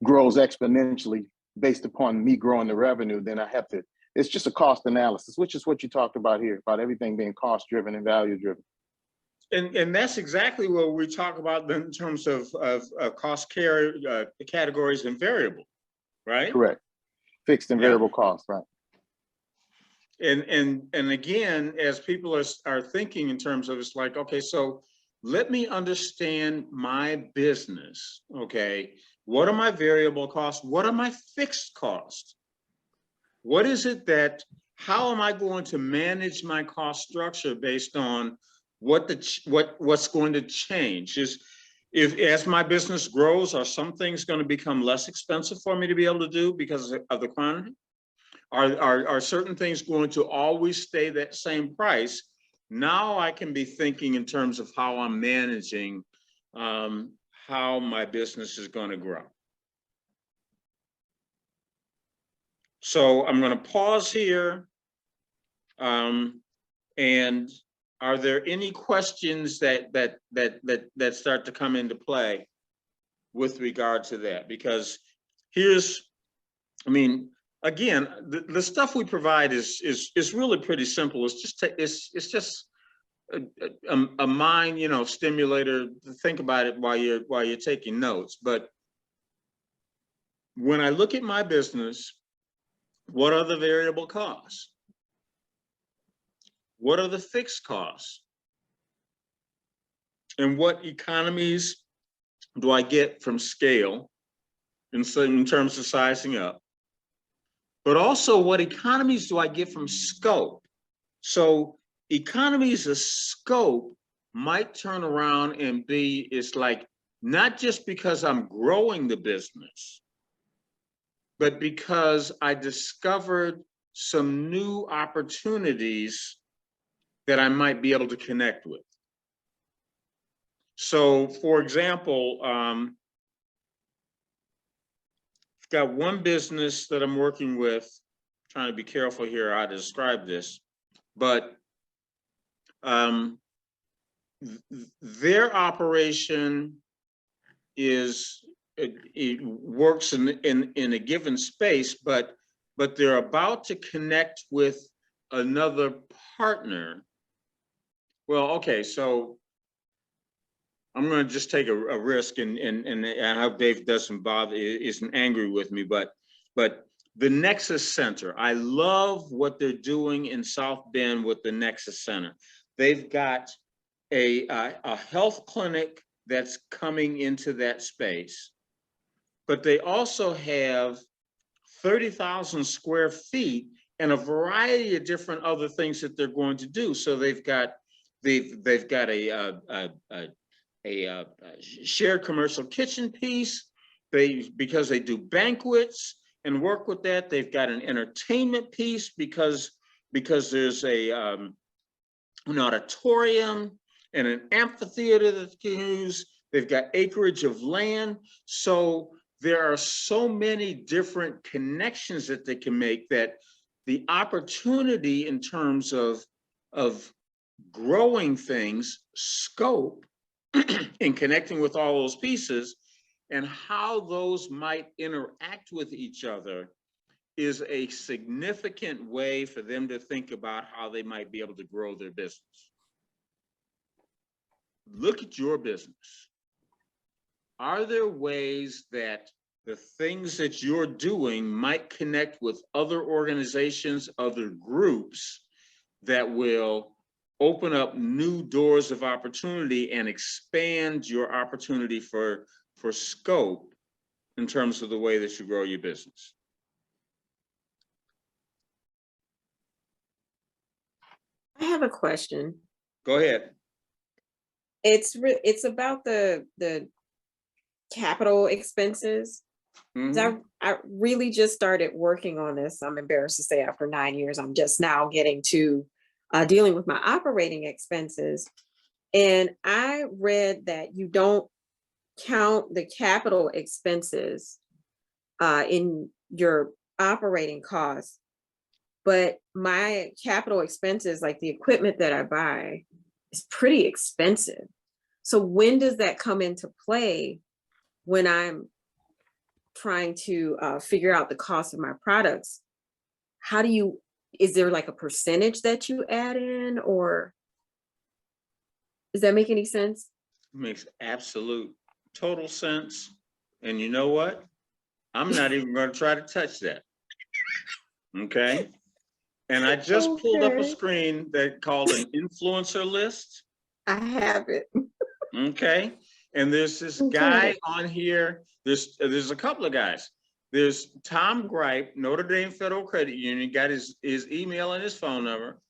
Speaker 11: grows exponentially based upon me growing the revenue, then I have to, it's just a cost analysis, which is what you talked about here, about everything being cost driven and value driven.
Speaker 1: And that's exactly what we talk about in terms of cost categories and variable, right?
Speaker 11: Correct. Fixed and variable costs, right?
Speaker 1: And again, as people are thinking in terms of, it's like, okay, so let me understand my business. Okay, what are my variable costs? What are my fixed costs? What is it that, how am I going to manage my cost structure based on what's going to change? As my business grows, are some things going to become less expensive for me to be able to do because of the quantity? Are certain things going to always stay that same price? Now I can be thinking in terms of how I'm managing how my business is going to grow. So I'm going to pause here. And are there any questions that start to come into play with regard to that? Because again, the stuff we provide is really pretty simple. It's just a mind, stimulator to think about it while you're taking notes. But when I look at my business, what are the variable costs? What are the fixed costs? And what economies do I get from scale in terms of sizing up? But also, what economies do I get from scope? So economies of scope might turn around and be, it's like not just because I'm growing the business, but because I discovered some new opportunities that I might be able to connect with. So, for example, I've got one business that I'm working with, trying to be careful here how to describe this, but their operation is, it works in a given space, but they're about to connect with another partner. Well, okay, so I'm going to just take a risk, and I hope Dave isn't angry with me, but the Nexus Center, I love what they're doing in South Bend with the Nexus Center. They've got a health clinic that's coming into that space, but they also have 30,000 square feet and a variety of different other things that they're going to do. So they've got a shared commercial kitchen piece. Because they do banquets and work with that. They've got an entertainment piece because there's an auditorium and an amphitheater that they can use. They've got acreage of land. So there are so many different connections that they can make, that the opportunity in terms of growing things, scope, and connecting with all those pieces and how those might interact with each other is a significant way for them to think about how they might be able to grow their business. Look at your business. Are there ways that the things that you're doing might connect with other organizations, other groups that will open up new doors of opportunity and expand your opportunity for scope in terms of the way that you grow your business?
Speaker 8: I have a question.
Speaker 1: Go ahead.
Speaker 8: It's about the capital expenses.
Speaker 1: Mhm.
Speaker 8: I really just started working on this. I'm embarrassed to say, after 9 years, I'm just now getting to dealing with my operating expenses. And I read that you don't count the capital expenses in your operating costs, but my capital expenses, like the equipment that I buy, is pretty expensive. So when does that come into play when I'm trying to figure out the cost of my products? How do you, is there like a percentage that you add in, or does that make any sense?
Speaker 1: Makes absolute total sense. And you know what? I'm not even going to try to touch that. Okay. And I just pulled up a
Speaker 8: Okay.
Speaker 1: screen that called an influencer list.
Speaker 8: I have it.
Speaker 1: Okay. And there's this guy on here. There's a couple of guys. There's Tom Gripe, Notre Dame Federal Credit Union, got his email and his phone number.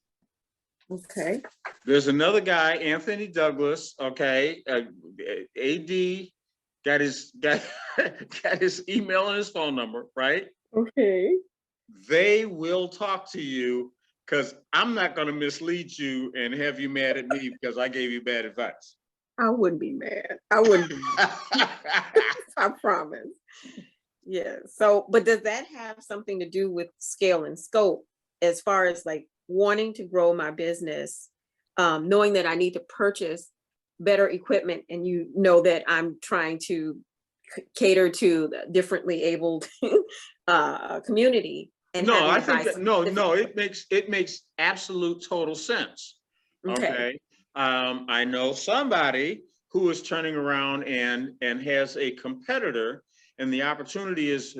Speaker 8: Okay.
Speaker 1: There's another guy, Anthony Douglas, okay, AD, got his email and his phone number, right?
Speaker 8: Okay.
Speaker 1: They will talk to you, because I'm not going to mislead you and have you mad at me because I gave you bad advice.
Speaker 8: I wouldn't be mad. I wouldn't be mad. I promise. Yeah. So, but does that have something to do with scale and scope, as far as like wanting to grow my business, knowing that I need to purchase better equipment, and you know that I'm trying to cater to the differently abled community? And
Speaker 1: no,
Speaker 8: having
Speaker 1: I
Speaker 8: to
Speaker 1: think
Speaker 8: buy
Speaker 1: that
Speaker 8: some
Speaker 1: no,
Speaker 8: different-
Speaker 1: it makes absolute total sense. Okay. I know somebody who is turning around and has a competitor, and the opportunity is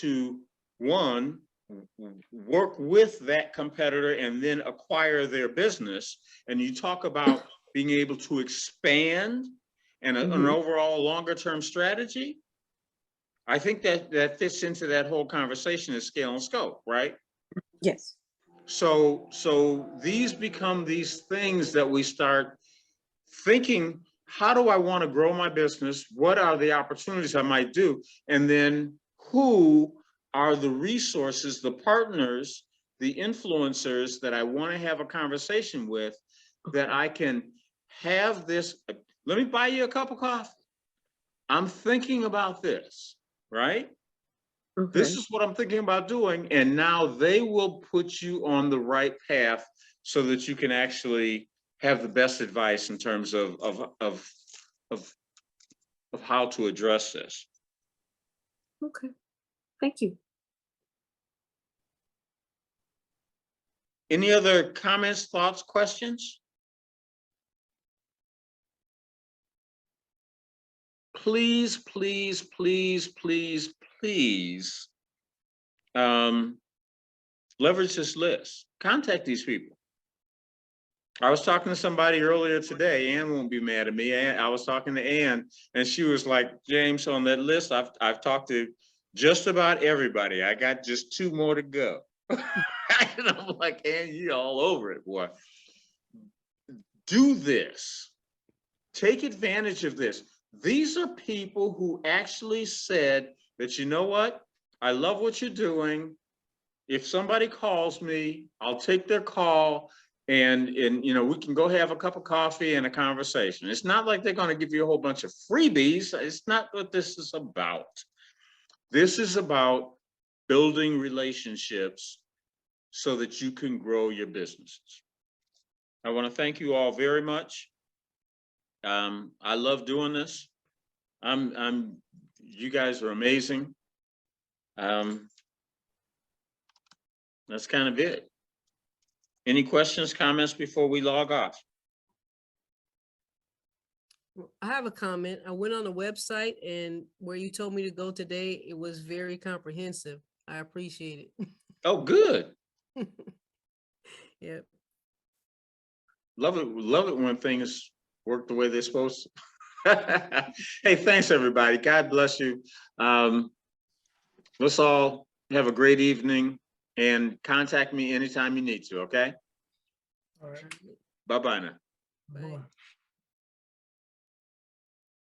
Speaker 1: to, one, work with that competitor and then acquire their business. And you talk about being able to expand and an overall longer term strategy. I think that fits into that whole conversation of scale and scope, right?
Speaker 8: Yes.
Speaker 1: So these become these things that we start thinking, how do I want to grow my business? What are the opportunities I might do? And then who are the resources, the partners, the influencers that I want to have a conversation with, that I can have this, let me buy you a cup of coffee. I'm thinking about this, right?
Speaker 8: Okay.
Speaker 1: This is what I'm thinking about doing. And now they will put you on the right path so that you can actually have the best advice in terms of how to address this.
Speaker 8: Okay. Thank you.
Speaker 1: Any other comments, thoughts, questions? Please, please, please, please, please, leverage this list. Contact these people. I was talking to somebody earlier today. Ann won't be mad at me. I was talking to Ann, and she was like, James, on that list, I've talked to just about everybody. I got just 2 more to go. And I'm like, Ann, you all over it, boy. Do this. Take advantage of this. These are people who actually said that, you know what? I love what you're doing. If somebody calls me, I'll take their call, and you know, we can go have a cup of coffee and a conversation. It's not like they're going to give you a whole bunch of freebies. It's not what this is about. This is about building relationships so that you can grow your businesses. I want to thank you all very much. I love doing this. You guys are amazing. That's kind of it. Any questions, comments before we log off?
Speaker 10: I have a comment. I went on the website, and where you told me to go today, it was very comprehensive. I appreciate it.
Speaker 1: Oh, good.
Speaker 10: Yep.
Speaker 1: Love it when things work the way they're supposed to. Hey, thanks everybody. God bless you. Let's all have a great evening, and contact me anytime you need to, okay?
Speaker 2: All right.
Speaker 1: Bye-bye now.
Speaker 10: Bye.